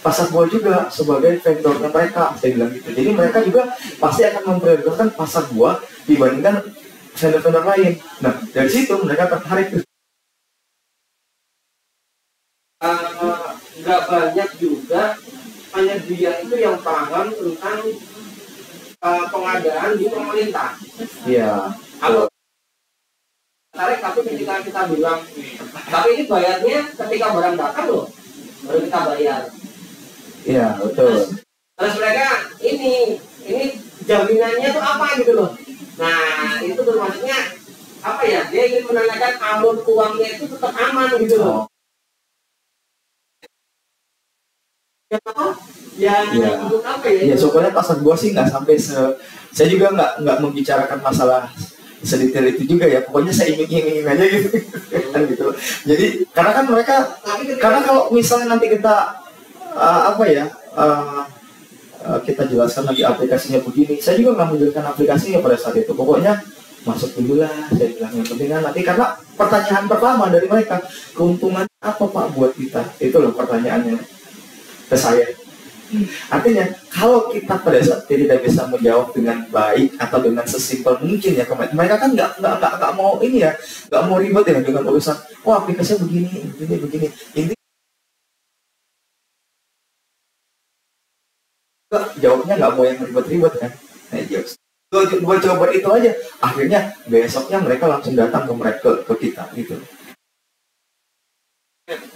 pasar buah juga sebagai vendornya mereka, saya bilang gitu. Jadi mereka juga pasti akan memprioritaskan pasar buah dibandingkan vendor-vendor lain. Nah, dari situ mereka tertarik. Nggak banyak juga penyedia itu yang paham tentang pengadaan di pemerintah. Iya. Kalau tarik, tapi ketika kita bilang, tapi ini bayarnya ketika barang datang loh, baru kita bayar. Iya, betul. Terus mereka ini jaminannya tuh apa gitu loh. Nah itu tuh maksudnya apa ya, dia ingin menanyakan alur uangnya itu tetap aman gitu loh. Ya, apa ya? Ya soalnya pasar gua sih nggak sampai saya juga nggak membicarakan masalah sedetail itu juga ya. Pokoknya saya ingin aja gitu. Kan gitu. Jadi karena kan mereka, karena kalau misalnya nanti kita kita jelaskan lagi aplikasinya begini, saya juga nggak menjelaskan aplikasinya pada saat itu. Pokoknya masuk dulu lah, saya bilang yang penting nanti, karena pertanyaan pertama dari mereka, keuntungan apa Pak buat kita? Itu loh pertanyaannya ke saya. Artinya kalau kita pada saat tidak bisa menjawab dengan baik atau dengan sesimpel mungkin ya, mereka kan nggak mau ini ya, nggak mau ribet ya dengan urusan, oh aplikasinya begini. Ini jawabnya nggak mau yang ribet-ribet kan. Nah, gue coba itu aja. Akhirnya besoknya mereka langsung datang ke kita gitu.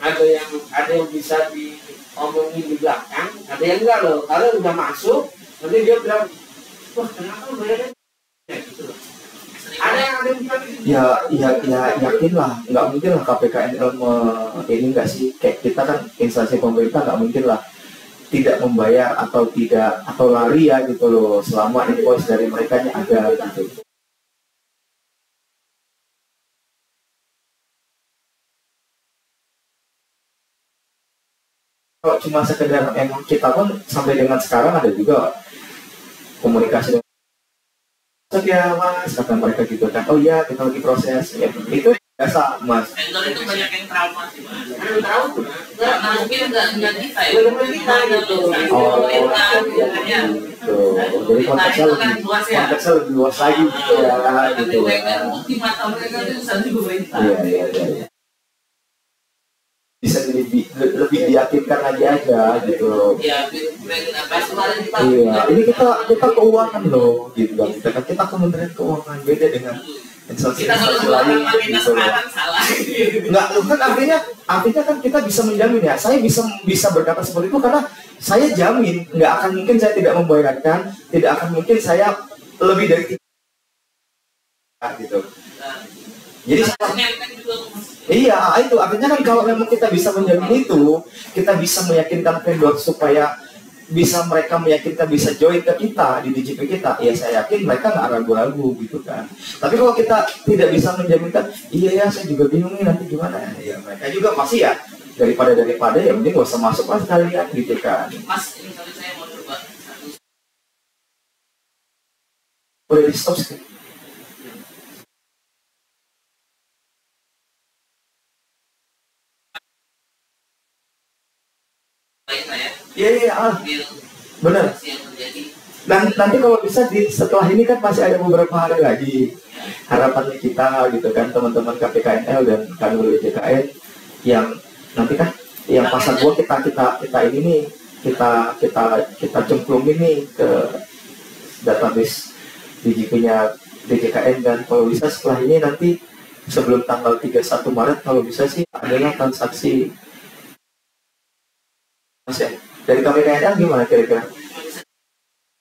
Ada yang bisa diomongin di belakang, ada yang enggak loh. Kalau udah masuk, nanti dia bilang, wah kenapa bayarnya? Ya, gitu loh. Ada yang bilang gitu. Ya yakin lah, nggak mungkin lah KPKNL ini nggak sih, kayak kita kan instansi pemerintah nggak mungkin lah tidak membayar atau lari ya gitu loh, selama invoice dari mereka ada gitu. Kalau cuma sekedar emang kita pun sampai dengan sekarang ada juga komunikasi dengan ya mas, kata mereka gitu kan, oh iya kita lagi proses ya, itu biasa mas. Vendor itu banyak yang trauma sih mas. Trauma? Karena mungkin nggak kita ya. Belum kita gitu. Oh, jadi konteksnya lebih luas lagi gitu ya, gitu. Di mata mereka itu satu pemerintah. Iya. Bisa lebih diyakinkan aja gitu. Iya, iya. Ini kita keuangan loh, gitu. Kita Kementerian Keuangan, beda dengan instansi lain gitu. Nggak, kan artinya kan kita bisa menjamin ya. Saya bisa berkata seperti itu karena saya jamin nggak akan mungkin saya tidak membayarkan, tidak akan mungkin saya lebih dari gitu. Jadi iya, itu artinya kan kalau memang kita bisa menjamin itu, kita bisa meyakinkan vendor supaya mereka meyakinkan bisa join ke kita di DJP kita, ya saya yakin mereka nggak ragu-ragu gitu kan. Tapi kalau kita tidak bisa menjaminkan, iya ya saya juga bingung nih nanti gimana, ya mereka juga pasti ya daripada ya mending gak usah masuk lah sekalian gitu kan. Mas, ini kali saya mau coba satu. Boleh di stop sih. Iya, benar. Dan nanti kalau bisa setelah ini kan masih ada beberapa hari lagi. Harapannya kita gitu kan, teman-teman KPKNL dan Kanwil JKN yang nanti kan yang pasar gua kita ini nih, kita cemplungin nih ke database DJP-nya DJKN, dan kalau bisa setelah ini nanti sebelum tanggal 31 Maret kalau bisa sih adalah transaksi Mas ya. Dari KPKNL gimana kira-kira?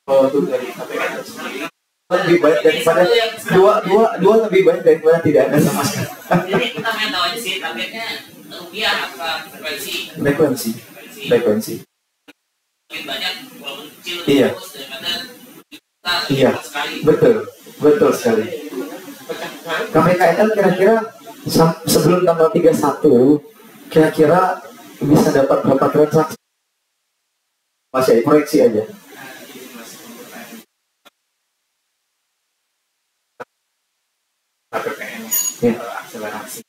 Oh, itu dari KPKNL sendiri lebih baik daripada dua lebih baik daripada tidak ada sama sekali. Jadi kita main tahu aja sih, targetnya rupiah apa frekuensi. Mungkin banyak walaupun kecil Iya. Terus daripada Iya, betul sekali. KPKNL kira-kira sebelum tanggal 31 kira-kira bisa dapat berapa transaksi? Masih proyeksi aja. Ya. Akselerasi.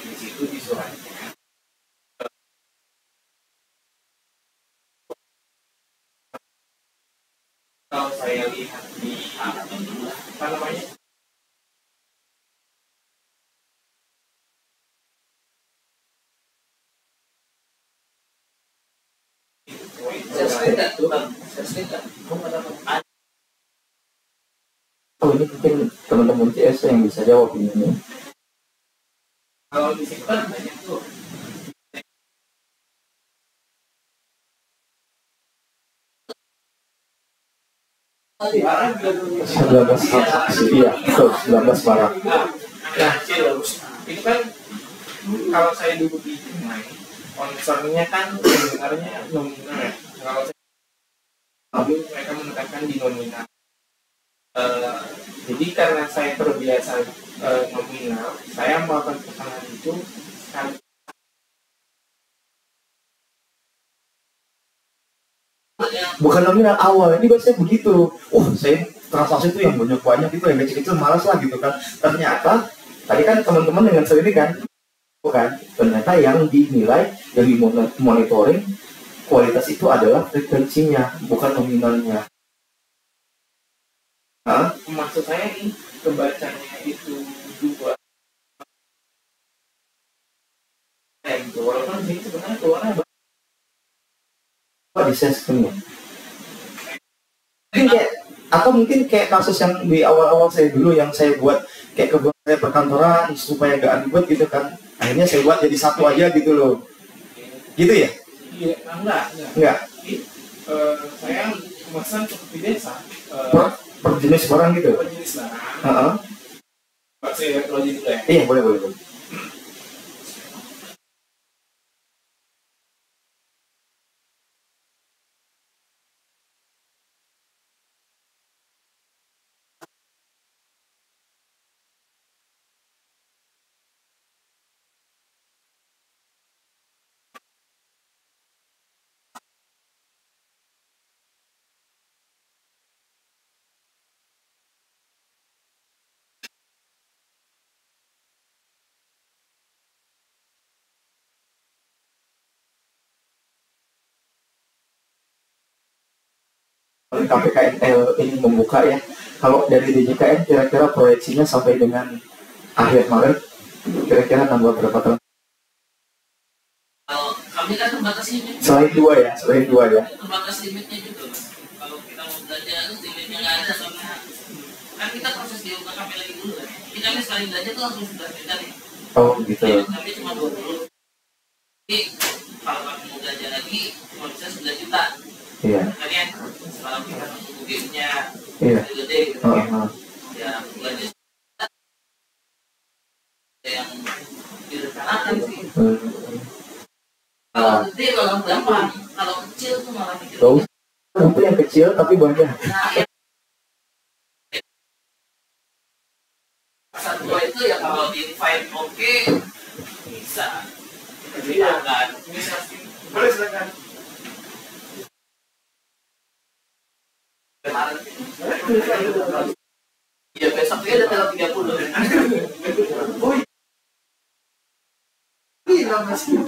Di situ di suratnya. Kalau saya lihat di apa namanya? Oh, ini mungkin teman-teman CS yang bisa jawab ini. Kalau disimpan banyak tuh. 19 transaksi, iya, betul, 19 barang. Nah, itu kan kalau saya dulu di concernnya kan sebenarnya nominal ya. Kalau saya mereka menekankan di nominal. Jadi karena saya terbiasa nominal, saya melakukan kesalahan itu sekali. Bukan nominal awal, ini biasanya begitu. Saya transaksi itu yang banyak-banyak itu, yang kecil-kecil malas lah gitu kan. Ternyata tadi kan teman-teman dengan sendiri kan, bukan? Ternyata yang dinilai, yang dimonitoring kualitas itu adalah frekuensinya, bukan nominalnya. Maksud saya ini kebacanya itu juga. Gitu. Walaupun ini sebenarnya keluarnya di sistemnya. Mungkin kayak kasus yang di awal-awal saya dulu yang saya buat kayak kebutuhan saya perkantoran supaya gak ribet gitu kan. Akhirnya saya buat jadi satu aja gitu loh. Gitu ya? Iya, enggak. Saya memesan seperti desa. Per jenis barang gitu? Per jenis barang. Pak saya login dulu ya? Iya, boleh. KPKNL ini membuka ya. Kalau dari DJKN kira-kira proyeksinya sampai dengan akhir Maret, kira-kira nambah berapa tahun? Kalau kami kan terbatas limit. Selain dua ya. Terbatas limitnya juga, Mas. Kalau kita mau belanja terus limitnya nggak ada, karena kan kita proses di UKKP lagi dulu kan. Jadi kami sekali belanja tuh langsung 11 juta nih. Oh gitu. Kami cuma 20. Jadi kalau kami mau belanja lagi cuma bisa 11 juta. Iya. Makanya kalau kita nunggu game-nya gede gitu ya belanja yang direncanakan sih. Kalau gede kalau gampang, kalau kecil tuh malah mikir. Itu yang kecil tapi banyak. Pasar dua itu ya kalau di invite oke bisa. Silakan. Boleh silakan. Ya besok dia ada tanggal 30. Oh iya, masih.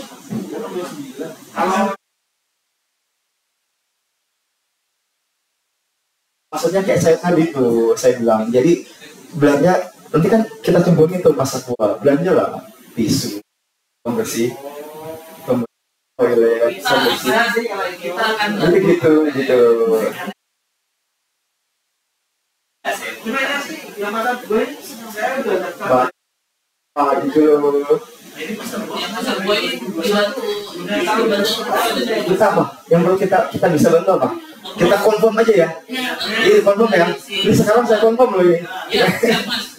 Maksudnya kayak saya tadi tuh, saya bilang, jadi belanja, nanti kan kita cembungin tuh pasar tua, belanja lah, tisu, pembersih, toilet, pembersih, Kita akan nanti gitu. Gimana sih? Yang makan gue, saya udah daftar. Gitu loh. Ini pasar gue dibantu Kita apa? Yang perlu kita bisa bantu apa? Kita confirm aja ya. Ini confirm ya. Ini sekarang saya confirm loh ini. Ya, siap Mas.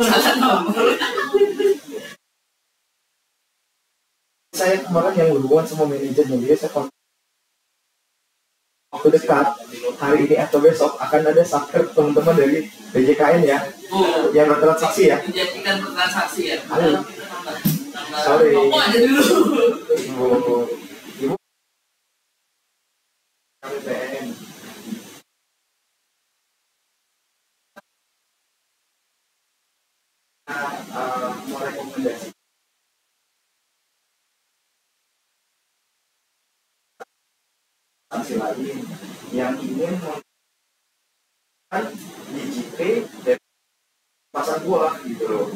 Salah nomor. Saya kemarin yang berhubungan sama manajernya, jadi saya confirm waktu dekat hari ini atau besok akan ada saker teman-teman dari DJKN ya, yang bertransaksi ya. Dijadikan bertransaksi ya. Halo. Tambah Sorry. rokok aja dulu. Ibu KPPN. Mau rekomendasi lain yang ingin menggunakan DJP dari pasar buah gitu loh.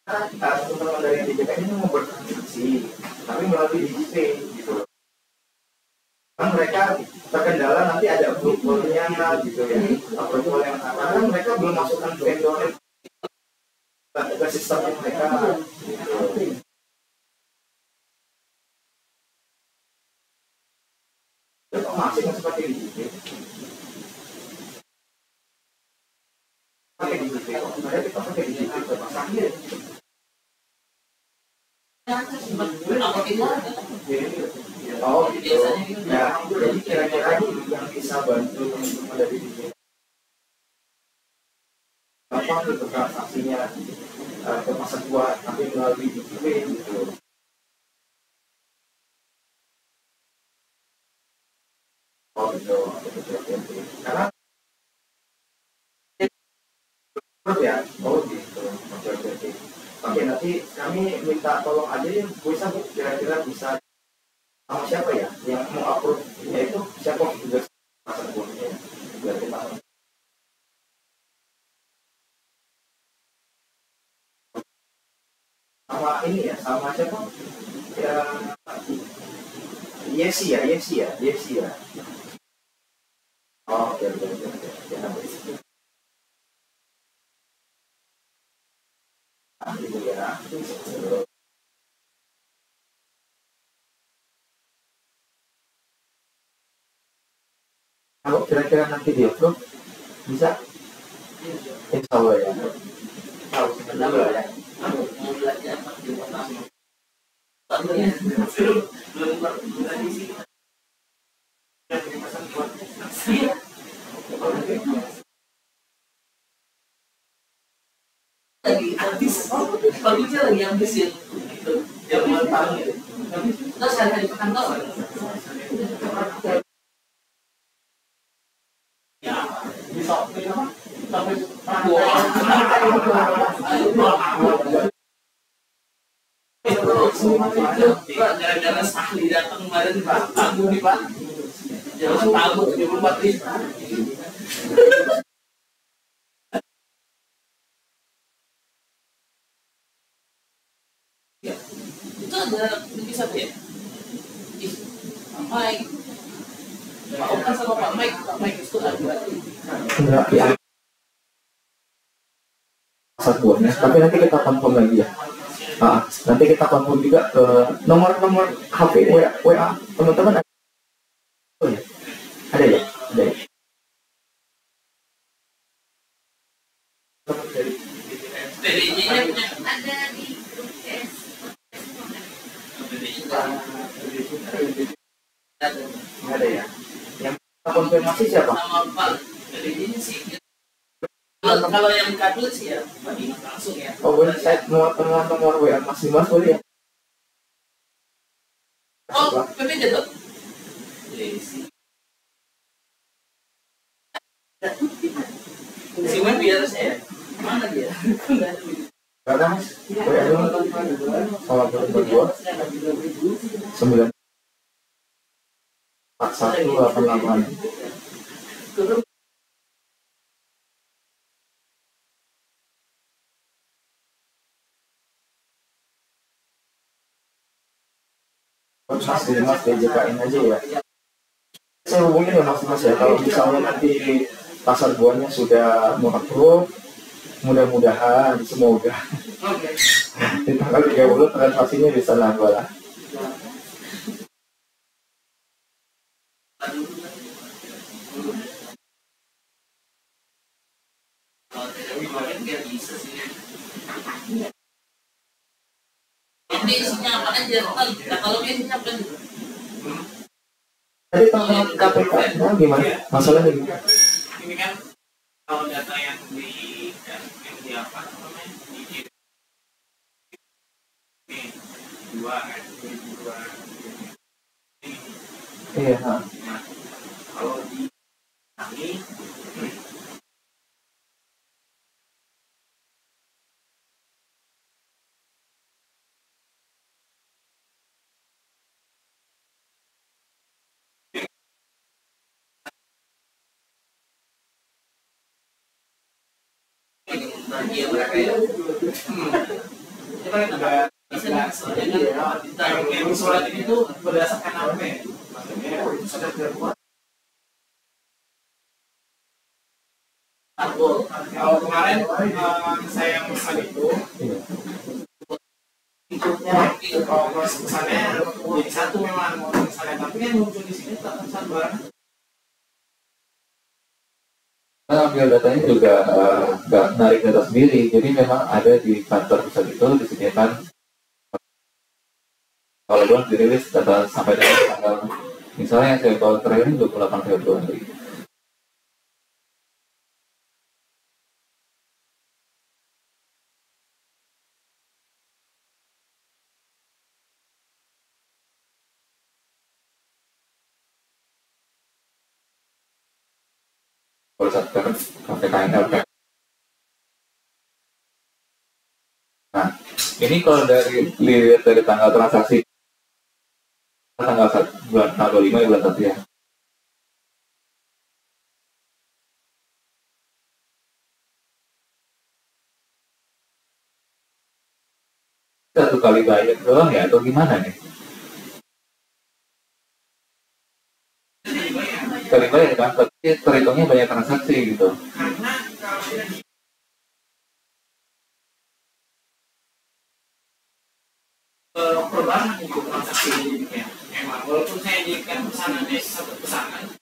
Teman-teman dari DJP ini mau bertransaksi tapi melalui DJP gitu loh. Kan mereka mana gitu ya, approval yang mana, karena mereka belum masukkan vendor ke sistem mereka gitu. Masih seperti ini pakai digital, kita pakai digital terpasangnya. Oh gitu. Ya, jadi kira-kira yang bisa bantu untuk ada di digital apa untuk transaksinya ke pasar buat tapi melalui DJP gitu. Oh gitu, karena ya, oh gitu, oke. Oke, nanti kami minta tolong aja ya, bisa kira-kira bisa sama siapa ya yang mau approve ya itu siapa juga pasar buahnya ya, biar kita sama ini ya, sama siapa ya, Yesi ya. Oh, oke. Gitu ya. Kalau kira-kira nanti di upload bisa? Insya Allah ya. Tahu sebenarnya ya. Lagi habis, bagusnya lagi habisin itu yang bulan tahun ya. Terus hari-hari kantor. Ya, bisa sampai gara-gara Sahli datang kemarin Pak, tanggung nih Pak. Jangan tamu 74 nih. Ya, itu ada bisa ya? Pak Mike, Pak Okan sama Pak Mike itu ada. Enggak ya. Pasar buahnya, tapi nanti kita confirm lagi ya. Nanti kita confirm juga ke nomor HP WA teman-teman ada. Oh ya, ada ya. PDJ-nya punya ada di grup S. Ada ya. Yang konfirmasi siapa? Sama Pak PDJ-nya sih. Kalau yang kabel sih ya, bagi langsung ya. Oh boleh, saya mau nomor WA Mas Dimas boleh ya? Oh, PPJ tuh. Si Wen biar saya. Mana dia? Karena Mas, WA dulu. Salah berdua 9 4188. Mas DJKN aja ya. Saya hubungin ya Mas ya, kalau misalnya nanti pasar buahnya sudah approve, mudah-mudahan semoga di tanggal 30 transaksinya bisa nambah lah. Ini isinya apa aja? Kalau isinya apa? Tadi tentang KPK-nya gimana? Masalahnya gimana? Ini kan kalau data yang di apa namanya di dua kan dua Iya. nah, kalau di kami Iya mereka ya. yang surat ini tuh berdasarkan apa ya? Maksudnya sudah terbuat Kalau kemarin saya pesan itu, kalau proses pesannya jadi satu memang misalnya, tapi kan muncul di sini tetap satu barang. Ambil datanya juga nggak narik data sendiri, jadi memang ada di kantor pusat itu disediakan kalau bulan dirilis data sampai dengan tanggal, misalnya yang saya tahu terakhir ini 28 Februari. Satker KPKNL. Nah, ini kalau lihat dari tanggal transaksi tanggal 1 bulan tanggal 5 bulan 1 ya. Satu kali bayar doang ya atau gimana nih? Kali bayar kan, tapi terhitungnya banyak transaksi gitu. Karena kalau perubahan itu transaksi ya, memang walaupun saya jadikan pesanan satu pesanan,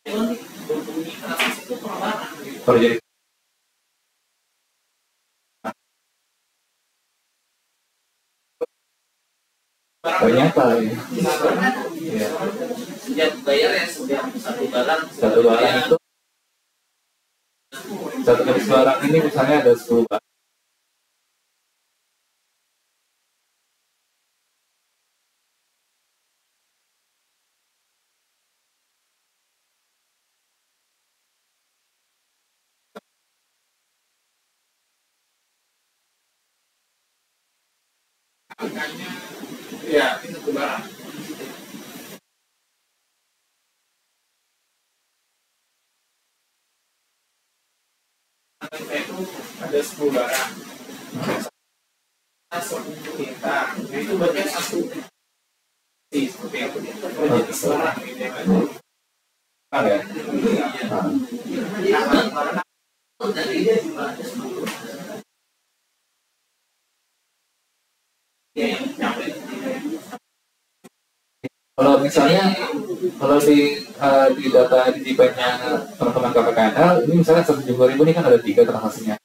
itu berbunyi transaksi itu perubahan. Kalau jadi ternyata ya. Setiap bayar ya setiap satu barang itu satu jenis barang ini misalnya ada 10 barang. Angkanya ya itu barang. Itu ada 10 barang. Masuk kita, itu berarti satu seperti apa dia? Jadi barang gitu ya kan? Ya. dari dia jumlahnya 10. Ya, yang nyampe. Kalau misalnya di data di JPEG-nya teman-teman KPKNL ini misalnya 170.000 ini kan ada 3 transaksinya.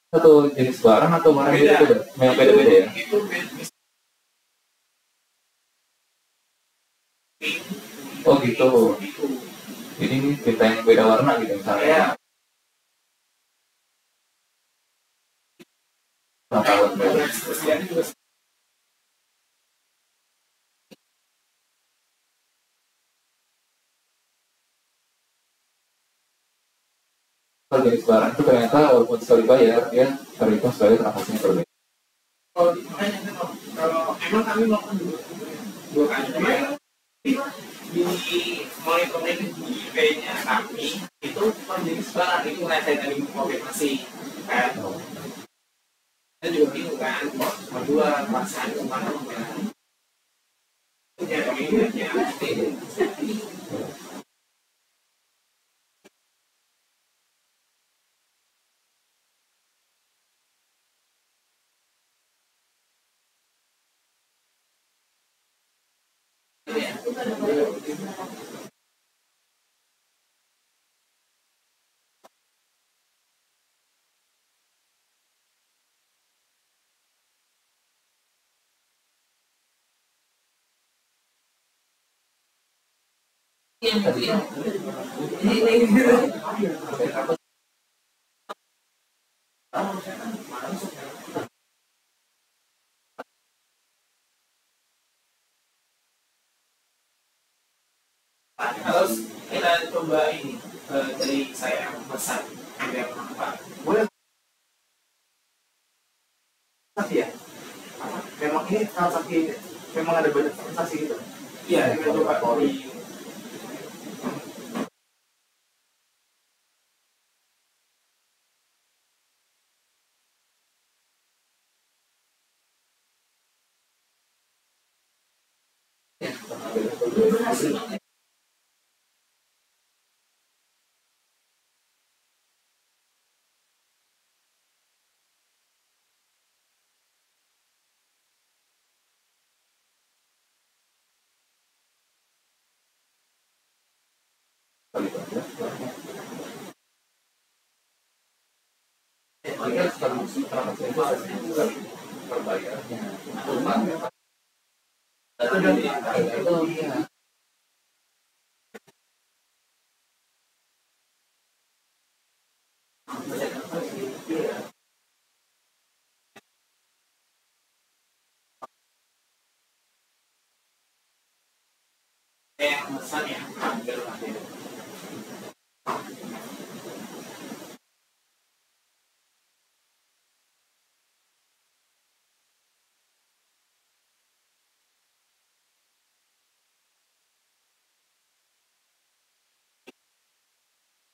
Satu jenis barang atau barang beda-beda? Memang beda-beda ya? Oh gitu. Ini tinta yang beda warna gitu misalnya. Nah, tahun kalau jenis barang itu ternyata walaupun sekali bayar dia terhitung sebagai transaksinya berbeda. Kalau emang kami melakukan dua kali di monitoring di IP-nya kami itu per jenis barang itu mulai saya tadi konfirmasi kan. Saya juga bingung kan, berdua pasangan kemana kan? Ya kami ya. Terus kita coba ini dari saya pesan biar apa? Boleh transaksi ya? Memang ini transaksi memang ada banyak transaksi gitu. Iya, kita coba di transaksi itu bukan berbayarnya. Itu ya. Yang pesan ya, ambil lagi.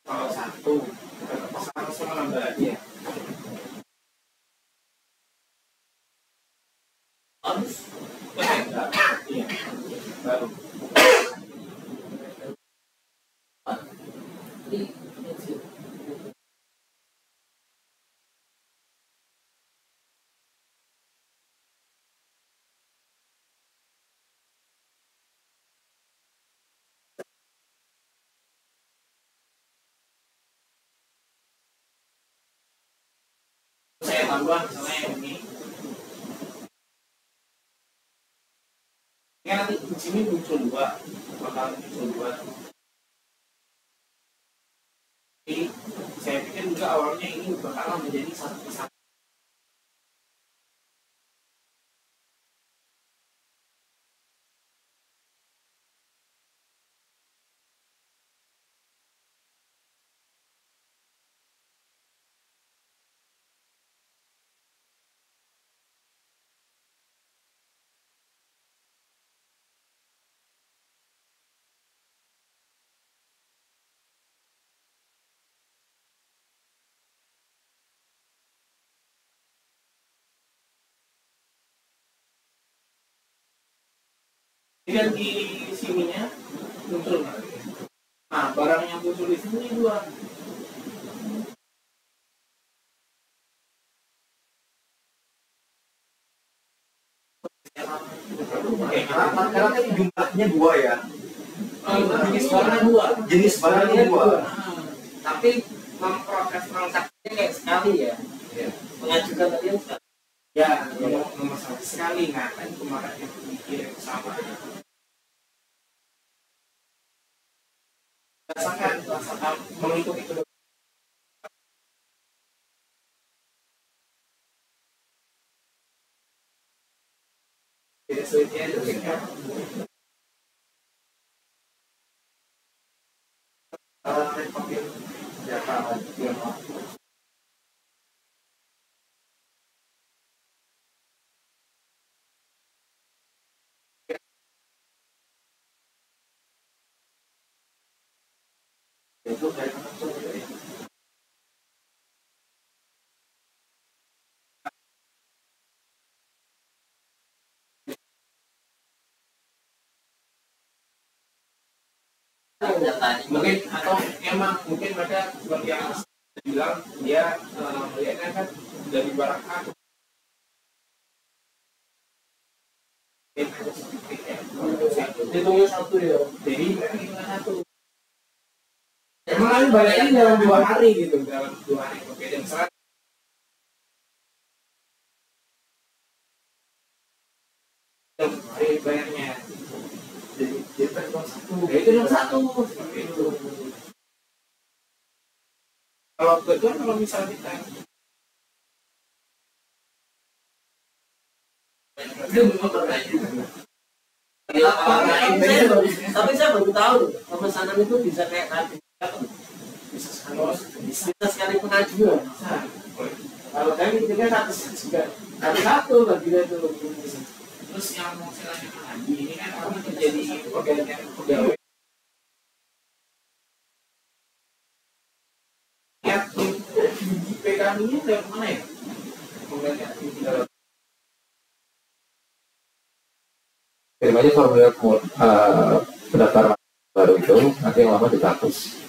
Kalau satu, sama nambah lagi ya. Harus, iya, baru. Saya tambah misalnya yang ini kan nanti di sini muncul dua, bakal muncul dua. Jadi saya pikir juga awalnya ini bakal menjadi satu kesatuan. Dan di sininya muncul lagi. Nah, barang yang muncul di sini dua. Karena kan jumlahnya dua ya. Jenis barang dua. Jenis barangnya dua. Tapi memproses transaksinya kayak sekali ya. Mengajukan tadi yang sekali. Ya, nomor satu sekali. Nah, kan kemarin yang dikirim sama. Rasakan mengikuti kedua. Tidak sulitnya itu ya. Itu dari mungkin atau emang mungkin mereka seperti yang bilang dia melihatnya kan dari barang A hitungnya satu ya, jadi mereka hitungan satu. Emang bayarnya dalam 2 hari gitu, dalam 2 hari. Oke, dan serat hari bayarnya. Jadi itu nomor satu. Ya, itu nomor satu seperti itu. Kalau kebetulan kalau misal kita tapi saya baru tahu pemesanan itu bisa kayak tadi. Bisa sekali pengajuan. Kalau kami juga satu bagian itu. terus yang mau saya tanyakan lagi ini kan kami menjadi pegawai ya di PKM ini dari mana ya? Kirim aja formulir pendaftaran baru itu, nanti yang lama dihapus.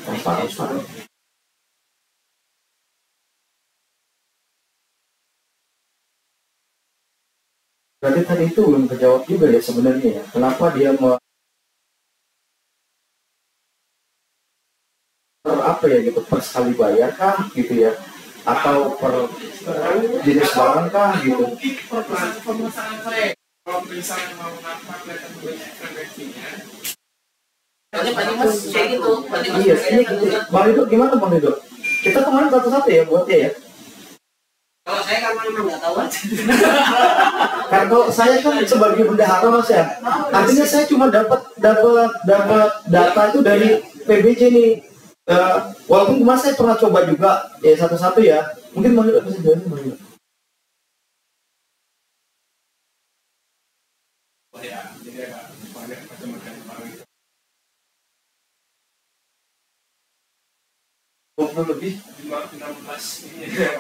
Transparan. Berarti tadi itu belum terjawab juga ya sebenarnya ya. Kenapa dia apa ya gitu, per sekali bayar kah gitu ya, atau per jenis barang kah gitu. Mungkin pemasangan saya kalau misalnya mau kelihatan frekuensinya. Berarti Mas kayak gitu. Berarti Mas Iya, ini Bang Ridho gimana Bang Ridho? Kita kemarin satu-satu ya buatnya ya. Kalau saya kan memang nggak tahu aja. Karena kalau saya kan sebagai bendahara Mas ya, artinya saya cuma dapat data itu dari PBJ nih. Walaupun kemarin saya pernah coba juga ya satu-satu ya. Mungkin Bang Ridho bisa jelasin Bang Ridho. Oh ya, jadi agak banyak macam-macam barang itu. 20 lebih. 16 ini ya.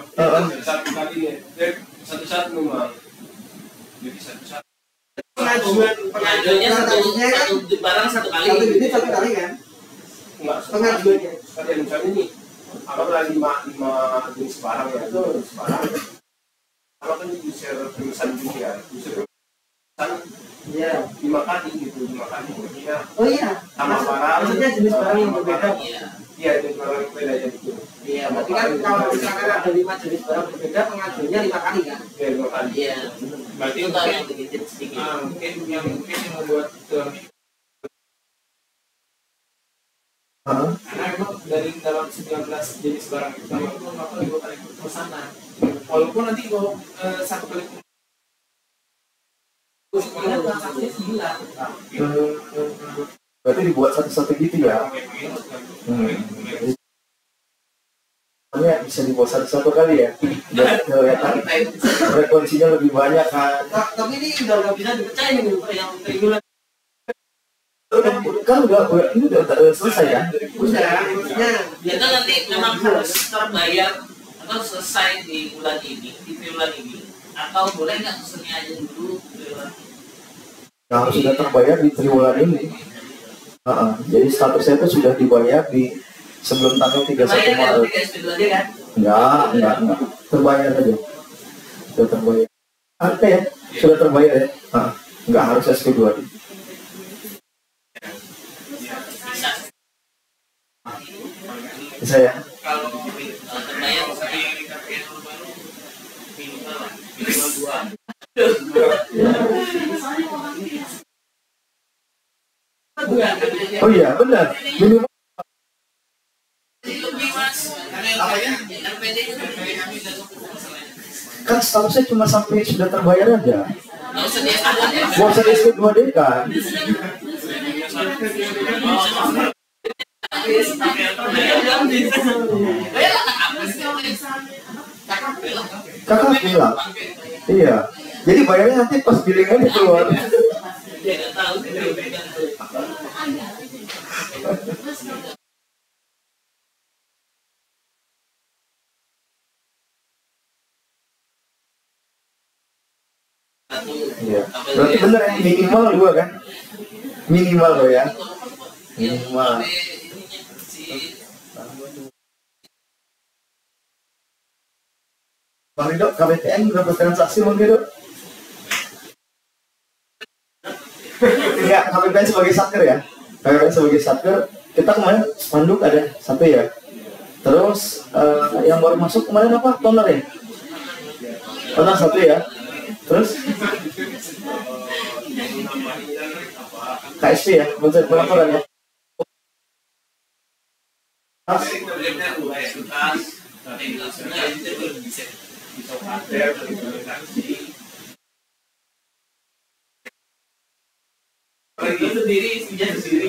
Satu kali ya. Satu-satu memang. Jadi satu-satu. pengajuannya satu barang satu kali. Satu unit satu kali kan? Enggak, Pengajuannya. ada misalnya nih, apabila lima jenis barang ya, itu jenis barang. Kalau kan user pemesan juga ya, user pemesan Iya. 5 kali gitu, 5 kali maksudnya Oh iya. sama barang. Maksudnya jenis barang yang berbeda. Iya, jenis barang yang berbeda ya gitu. Iya. Berarti kan kalau misalkan ada 5 jenis barang berbeda, pengajuannya 5 kali kan? Iya, 5 kali. Iya. Berarti Itu untuk yang sedikit. mungkin yang membuat karena memang dari dalam 19 jenis barang itu maka 2 kali pemesanan. Walaupun nanti kalau satu kali pemesanan transaksinya 9. Berarti dibuat satu-satu gitu ya. Hanya bisa dibuat satu-satu kali ya. Dan kelihatan frekuensinya lebih banyak kan. Tapi ini udah nggak bisa dipercaya nih yang reguler. Kan ini udah selesai ya. Udah, maksudnya Itu nanti memang harus terbayar atau selesai di bulan ini, di bulan ini, atau boleh nggak pesennya aja dulu triwulan ini? Nah, sudah terbayar di triwulan ini. Jadi statusnya itu sudah dibayar di sebelum tanggal 31 Bayar kan Maret. 3 SP2 aja kan? Enggak. Terbayar aja. Sudah terbayar. Oke ya, sudah terbayar ya. Enggak harus SP2. Bisa ya. Kalau terbayar seperti KPN baru minimal 2. Oh iya, benar. Minimal Lebih mas, RPD-nya kami udah cukup masalahnya. kan statusnya cuma sampai sudah terbayar aja. Nggak usah dia aja. Gak usah di SP2D kan. Kakak bilang. Iya. Jadi bayarnya nanti pas billingnya keluar. Dia nggak tahu dia beda. Iya. Berarti bener ya, minimal 2 kan? Minimal loh ya. Minimal. Bang Ridho, KBTN berapa transaksi Bang Ridho? Enggak, KBTN sebagai satker ya. KBTN sebagai satker, kita kemarin spanduk ada 1 ya. Terus yang baru masuk kemarin apa? Toner ya? Toner 1 ya. Terus KSP ya, bentuk pelaporan ya.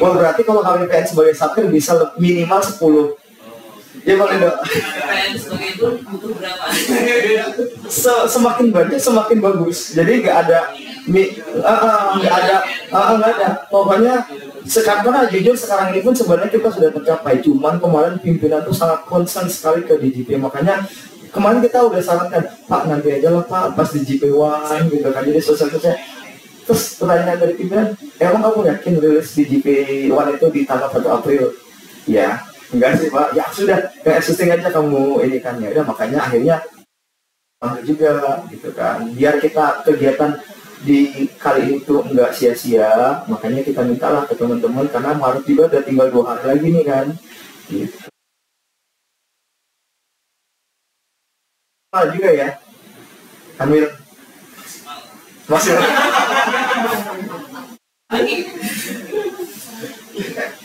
Wah, berarti kalau KBPN sebagai satker bisa minimal 10. Ya Bang Ridho. KPN sebagai itu butuh berapa? Semakin banyak semakin bagus. Jadi nggak ada nggak ada. Pokoknya sekarang jujur sekarang ini pun sebenarnya kita sudah tercapai. Cuman kemarin pimpinan tuh sangat concern sekali ke DJP. Makanya kemarin kita udah sarankan, Pak nanti aja lah Pak pas DJP One gitu kan. Jadi sosialisasi. Terus pertanyaan dari pimpinan, emang kamu yakin rilis DJP One itu di tanggal 1 April? Ya. Enggak sih Pak, ya sudah kayak existing aja kamu ini kan ya udah, makanya akhirnya juga gitu kan, biar kita kegiatan di kali ini tuh enggak sia-sia, makanya kita mintalah ke teman-teman karena Maret juga udah tinggal 2 hari lagi nih kan gitu. juga ya, Kamil. Masih.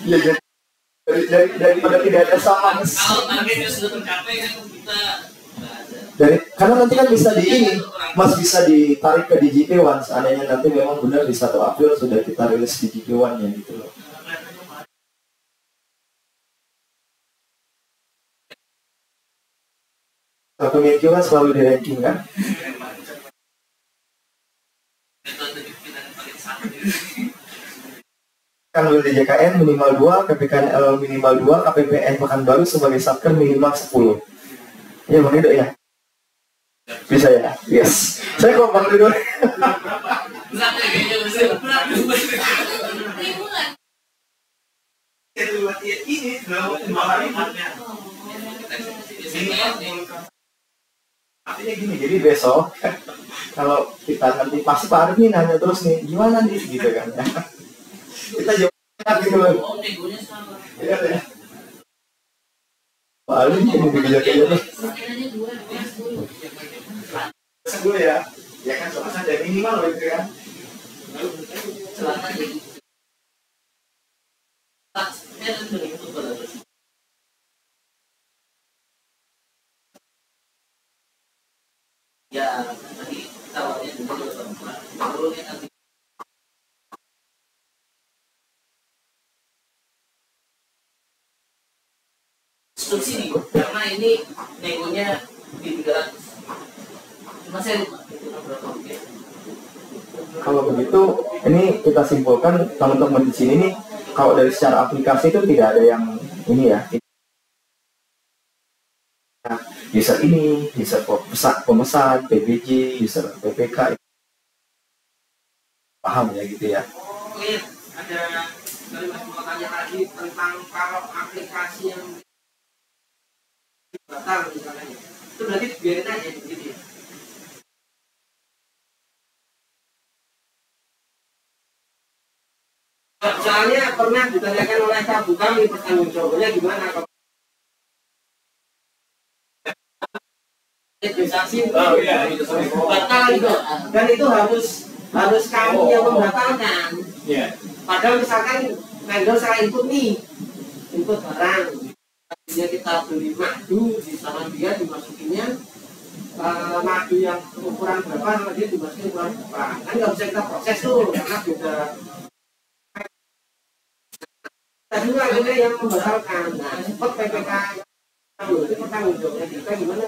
Ya, daripada tidak ada sama. Kalau targetnya sudah tercapai kan kita karena nanti kan bisa di ini, Mas bisa ditarik ke DJP One seandainya nanti memang benar di 1 April sudah kita rilis DJP One nya gitu loh. Community kan selalu di ranking kan. Kan di JKN minimal 2, PPKNL minimal 2, KPPN Pekanbaru sebagai satker minimal 10. Ya Bang Rido ya? Bisa ya? Yes. Saya kok Bang Rido. Artinya gini, jadi besok kalau kita nanti pasti Pak Arif nih nanya terus nih, gimana nih gitu kan ya. Kita jawab gitu loh. Iya ya. Pak Arif ini begitu aja. Dulu ya, ya kan soalnya saja minimal gitu kan. Ya, tadi tawarnya juga turunnya nanti. Subsidi, karena ini negonya di 300. Cuma saya lupa itu berapa rupiah. Kalau begitu, ini kita simpulkan teman-teman di sini nih, kalau dari secara aplikasi itu tidak ada yang ini ya. User ini, user pemesan, PBJ, user PPK, paham ya gitu ya. Oh iya, ada dari Mas mau tanya lagi tentang kalau aplikasi yang batal misalnya, itu berarti biarin aja begitu ya. Soalnya pernah ditanyakan oleh Sabu kami pertanggung jawabannya gimana kalau investasi batal itu, dan itu harus kami yang membatalkan. Padahal misalkan vendor saya input nih, input barang, dia kita beli madu di sana, dia dimasukinnya madu yang ukuran berapa, dia dimasukin ukuran berapa, kan nggak bisa kita proses tuh karena beda. Tadi ada yang membatalkan. Nah, sempat PPK itu pertanggung jawabnya kita gimana?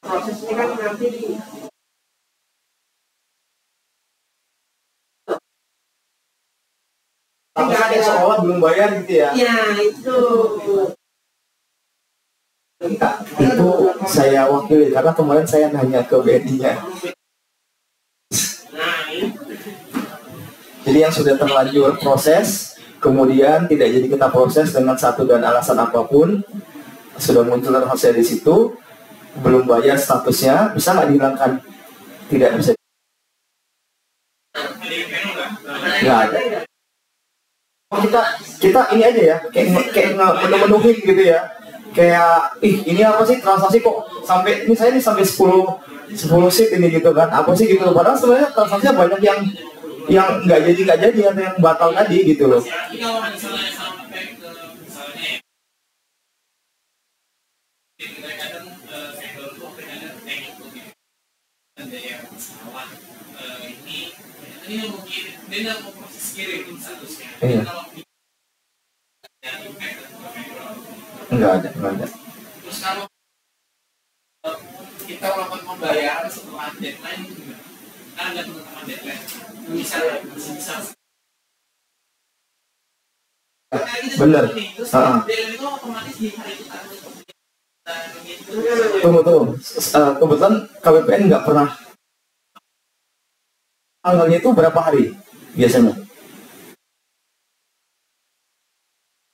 Prosesnya kan nanti Tapi ada sekolah belum bayar gitu ya? ya itu. Itu saya wakili karena kemarin saya nanya ke BNI-nya. Jadi yang sudah terlanjur proses, kemudian tidak jadi kita proses dengan satu dan alasan apapun, sudah muncul rahasia di situ, belum bayar statusnya, bisa nggak dihilangkan? Tidak bisa. Nggak ada. Kita ini aja ya, kayak menuhin gitu ya. Kayak, ini apa sih transaksi kok sampai ini saya ini sampai 10 seat ini gitu kan? Apa sih gitu? Padahal sebenarnya transaksinya banyak yang nggak jadi atau yang batal tadi gitu loh. Ini mungkin dia mau proses kirim statusnya. Iya. Enggak ada. Terus kalau kita melakukan pembayaran setelah deadline itu gimana? Kan ada teman-teman deadline. Misalnya bisa. Bener. Terus deadline itu otomatis di hari itu harus Tunggu. Kebetulan KPPN nggak pernah. Tanggalnya itu berapa hari biasanya?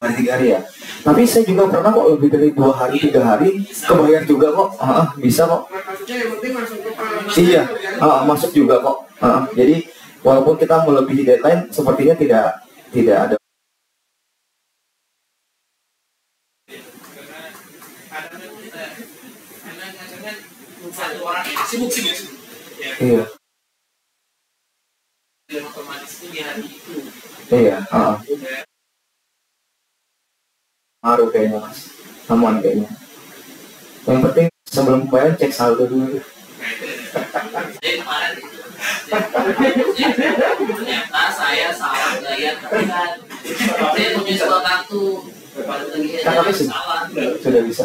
Hari 3 hari ya. Tapi saya juga pernah kok lebih dari 2 hari 3 hari kebayar juga kok. Bisa kok. Iya, masuk juga kok. Jadi walaupun kita melebihi deadline, sepertinya tidak ada. itu orang sibuk ya. Iya. Film otomatis itu di hari itu. Iya. Ngaruh kayaknya mas. Aman kayaknya. Yang penting sebelum bayar cek saldo dulu. Jadi kemarin ternyata saya salah bayar kan. Saya punya kartu. KKP sudah bisa.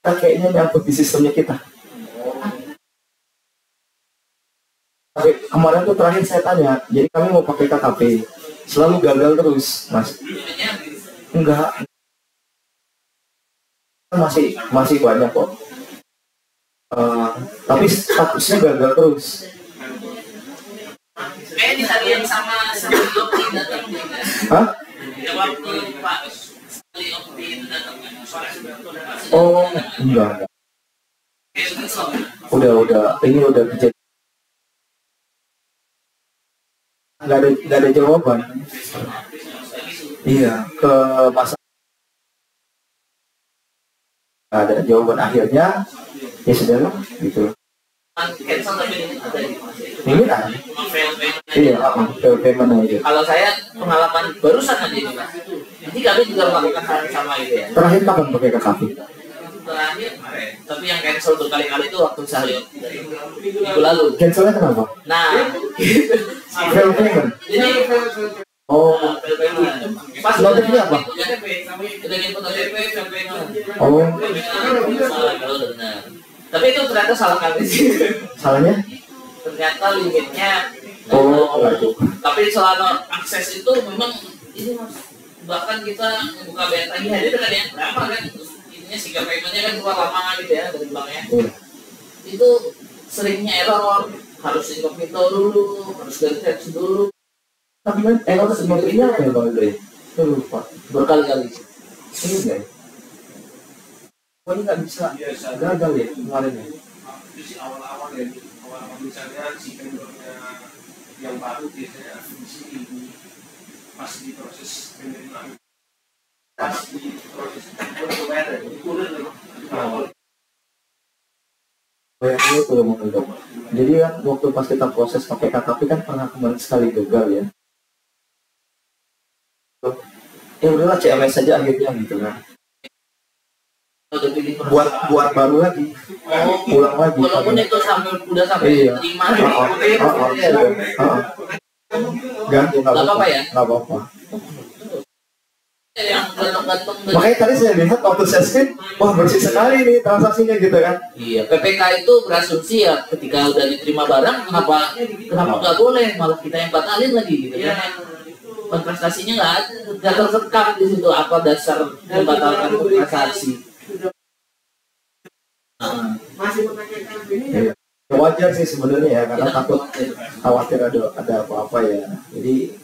Kayaknya nyangkut di sistemnya kita. Tapi kemarin tuh terakhir saya tanya, jadi kami mau pakai KKP, selalu gagal terus, mas. Enggak, masih banyak kok. Tapi statusnya gagal terus. Kayak di hari yang sama Yopi datang nih kan? Hah? Ya waktu Pak Yopi itu datang kan? Oh, enggak. Udah, ini udah kejadian. Nggak ada jawaban. Iya, ke masa ada jawaban akhirnya, ya sudah lah, gitu. Ini kan? Iya, payment aja. Kalau saya pengalaman barusan aja nih mas. Nanti kami juga melakukan hal yang sama itu ya. Terakhir kapan pakai KKP? Terakhir, tapi yang cancel berkali-kali itu waktu saya minggu lalu. Cancelnya kenapa? Nah, Fail payment. ini Oh, pas notifnya apa? udah input OTP, Oh, salah kalau udah benar. Tapi itu ternyata salah kami sih. salahnya? Ternyata limitnya. Oh, enggak. Tapi selama akses itu memang ini mas, bahkan kita buka bayar tadi hari itu kan ya berapa kan? Ininya sehingga paymentnya kan keluar lama gitu ya dari banknya. Itu seringnya error, harus incognito dulu, harus ganti dulu. Tapi kan error sebenarnya apa ya bang Andre? Saya lupa. Berkali-kali. Ini enggak ya? Oh, ini nggak bisa. Gagal ya kemarin ya? Itu sih awal-awal ya, awal-awal misalnya si vendornya yang baru biasanya di sini pas di proses penerimaan, pas di proses pembayaran itu udah Bayarnya itu udah mau. Jadi kan waktu pas kita proses pakai KKP kan pernah kemarin sekali gagal ya. Ya udahlah CMS saja akhirnya gitu kan. Buat baru lagi. Ulang lagi. Walaupun itu udah sampai Iya. 5 Ganti nggak apa-apa ya? Nggak apa-apa. yang gantung-gantung. Makanya tadi saya lihat waktu saya screen, wah bersih sekali nih transaksinya gitu kan. Iya, PPK itu berasumsi ya ketika udah diterima barang, kenapa nggak boleh, malah kita yang batalin lagi gitu ya. Kontrastasinya nggak tersekap di situ apa dasar membatalkan transaksi. Iya. Wajar sih sebenarnya ya, karena takut khawatir ada apa-apa ya. Jadi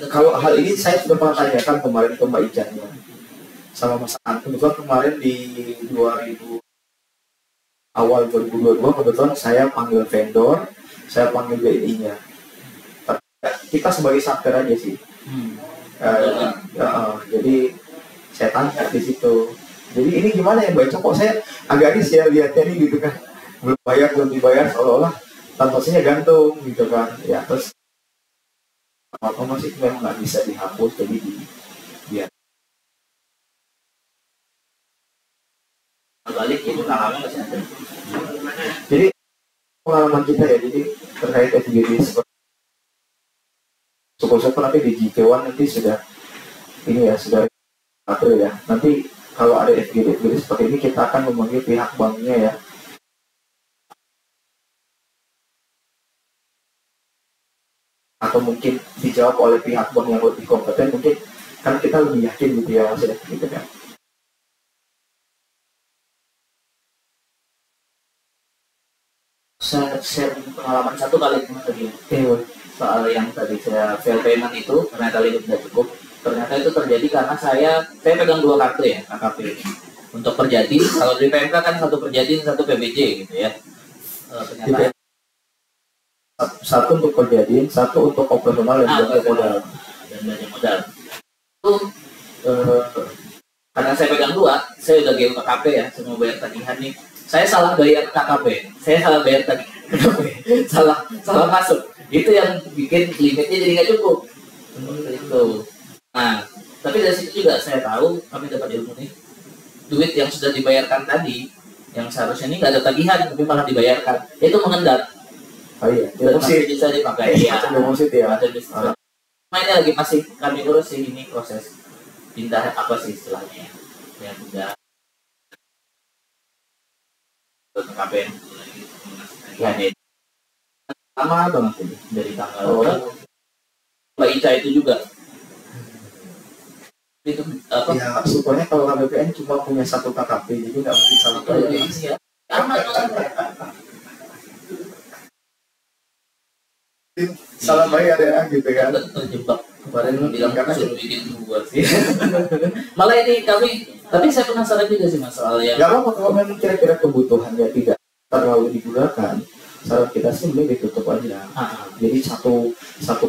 kalau hal ini saya sudah pernah tanyakan kemarin ke Mbak Ijan ya, sama Mas An. Kebetulan kemarin di 2000 awal 2022 kebetulan saya panggil vendor, saya panggil BI-nya. Kita sebagai satker aja sih. Jadi saya tanya di situ. Jadi ini gimana ya Mbak Ican, kok saya agak risih ya lihatnya nih gitu kan. Belum dibayar seolah-olah transaksinya gantung gitu kan. Ya terus apa masih memang nggak bisa dihapus, jadi biar Balik itu pengalaman masih ada. jadi pengalaman kita ya, jadi terkait FGD syukur-syukur nanti di GP1 nanti sudah ini ya, sudah April ya, nanti kalau ada FGD seperti ini kita akan memanggil pihak banknya ya, atau mungkin dijawab oleh pihak bank yang lebih kompeten, mungkin kan kita lebih yakin gitu ya maksudnya gitu kan. Saya share pengalaman satu kali tadi soal yang tadi saya fail payment itu ternyata limit tidak cukup. Ternyata itu terjadi karena saya pegang dua kartu ya KKP untuk Perjadi. Kalau di PMK kan satu Perjadi satu PBJ gitu ya. Ternyata satu untuk Perjadi, satu untuk operasional dan belanja modal. Itu karena saya pegang dua, saya udah GU KKP ya, saya mau bayar tagihan nih. saya salah bayar KKP, saya salah bayar tadi KKP, salah masuk. Itu yang bikin limitnya jadi nggak cukup. Itu. Nah, tapi dari situ juga saya tahu kami dapat ilmu nih, duit yang sudah dibayarkan tadi, yang seharusnya ini nggak ada tagihan tapi malah dibayarkan, itu mengendap. Oh iya, Dan masih bisa dipakai. Iya. Deposit ya. Ini lagi masih kami urus sih, ini proses pindah apa sih istilahnya ya, udah KPN ya, lama banget ini dari tanggal Mbak Ica itu juga itu apa ya, supaya kalau KPN cuma punya satu KKP jadi nggak mungkin salah bayar. Ya, Salah bayar ya gitu kan. terjebak kemarin bilang suruh bikin dua sih. Malah ini kami, tapi saya penasaran juga sih masalah yang Gak apa-apa kalau memang kira-kira kebutuhannya tidak terlalu digunakan, saran kita sih mending ditutup aja. Jadi satu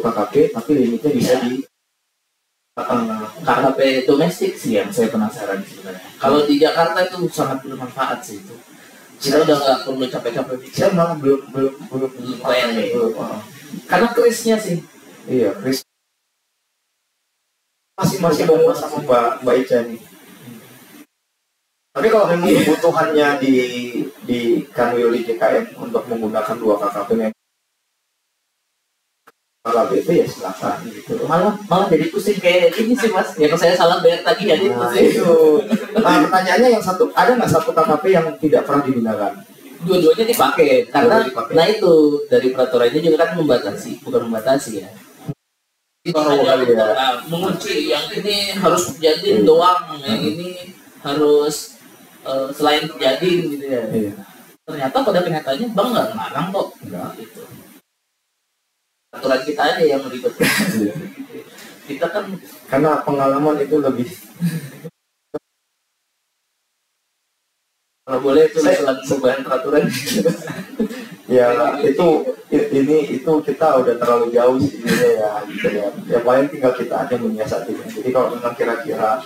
KKP tapi limitnya bisa di KKP domestik sih yang saya penasaran sebenarnya. Kalau di Jakarta itu sangat bermanfaat sih itu. Kita udah nggak perlu capek-capek. Saya malah belum bayar. Karena krisnya sih. Iya, kris. Masih mau sama Mbak Ica nih. Tapi kalau memang kebutuhannya di Kanwil di JKN untuk menggunakan 2 KKP itu ya silakan gitu. Malah jadi pusing kayak ini sih Mas. Ya kalau saya salah bayar tadi ya itu. Nah, pertanyaannya yang satu, ada nggak satu KKP yang tidak pernah digunakan? Dua-duanya dipakai karena nah itu dari peraturannya juga kan bukan membatasi ya. Mengunci yang ini harus terjadi doang, yang ini harus selain terjadi gitu ya. Iya. Ternyata pada kenyataannya bang nggak ngelarang kok. Gitu. Aturan kita aja yang ribet. Kita kan karena pengalaman itu lebih. kalau boleh itu sebuah peraturan. Ya itu kita udah terlalu jauh sih ya gitu ya. Ya paling tinggal kita aja menyiasatinya. Jadi kalau memang kira-kira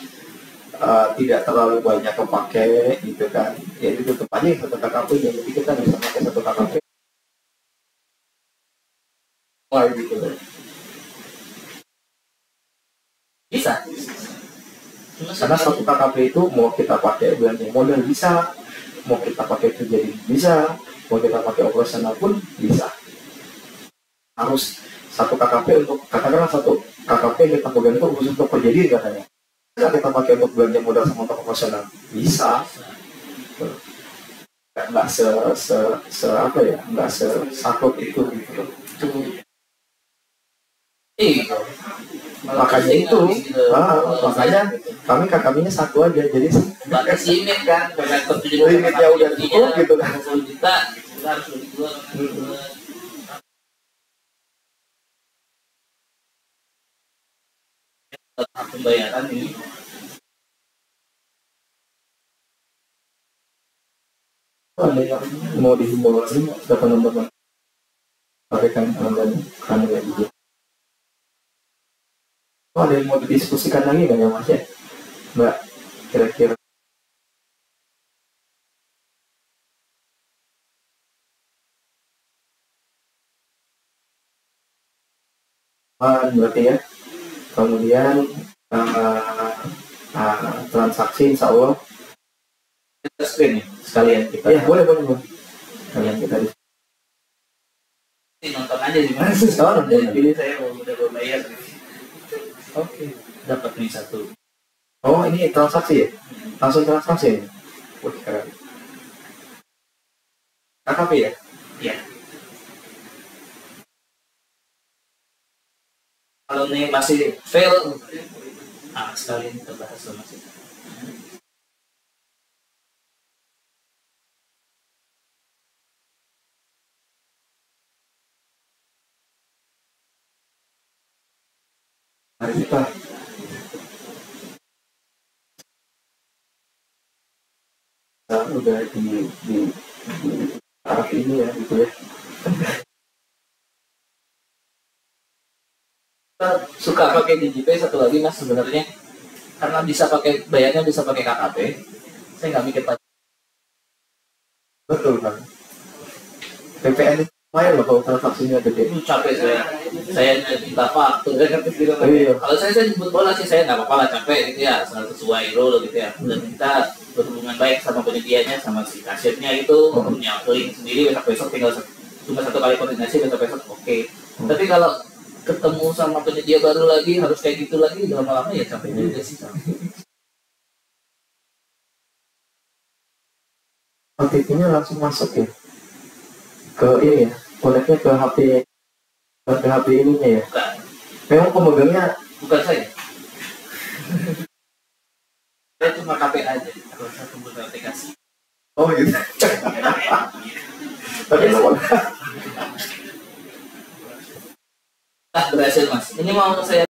tidak terlalu banyak kepake gitu kan, ya ditutup aja satu KKP. Jadi kita bisa pakai satu KKP. Wah gitu. Bisa. Karena satu KKP itu mau kita pakai belanja modal bisa, mau kita pakai terjadi bisa, mau kita pakai operasional pun bisa. Harus satu KKP untuk, katakanlah satu KKP yang kita pegang itu khusus untuk perjadian katanya. Bisa kita pakai untuk belanja modal sama untuk operasional? Bisa. Nggak apa ya, nggak sesakut itu gitu. Makanya itu, makanya kami KKP-nya satu aja, jadi batas limit kan, limitnya udah cukup gitu kan. 10 juta, kita harus lebih dua pembayaran ini. Ada yang mau dihimbau lagi, teman-teman sampaikan kami lagi. Ada yang mau didiskusikan lagi nggak ya Mas ya, Mbak? Kira-kira berarti ya. Kemudian transaksi insya Allah Screen sekalian kita. ya boleh. Kalian kita nonton aja di mana sekarang. Jadi saya udah berbayar. Oke, dapat nih satu. Oh ini transaksi ya? Langsung transaksi ya? Wah keren. KKP ya? Iya. Kalau nih masih fail, sekalian kita bahas sama sih. Mari kita udah di arah ini ya gitu ya. Suka pakai DJP satu lagi Mas sebenarnya karena bisa pakai bayarnya bisa pakai KKP. Saya nggak mikir Betul kan. PPN itu lumayan loh kalau transaksinya gede. Capek saya minta faktur kan gitu. Iya. Kalau saya jemput bola sih saya nggak apa-apa lah, capek gitu ya, sesuai rule gitu ya, dan kita berhubungan baik sama penyedianya, sama si kasirnya itu, punya link sendiri, besok tinggal cuma satu kali koordinasi, besok oke. Tapi kalau ketemu sama penyedia baru lagi harus kayak gitu lagi, lama-lama ya capek juga sih. OTP-nya langsung masuk ya ke ini ya, koneknya ke HP ininya ya. Bukan. Memang pemegangnya Bukan saya. Saya cuma KPI aja, kalau saya tunggu aplikasi. oh gitu. Tapi Berhasil mas. Ini mau saya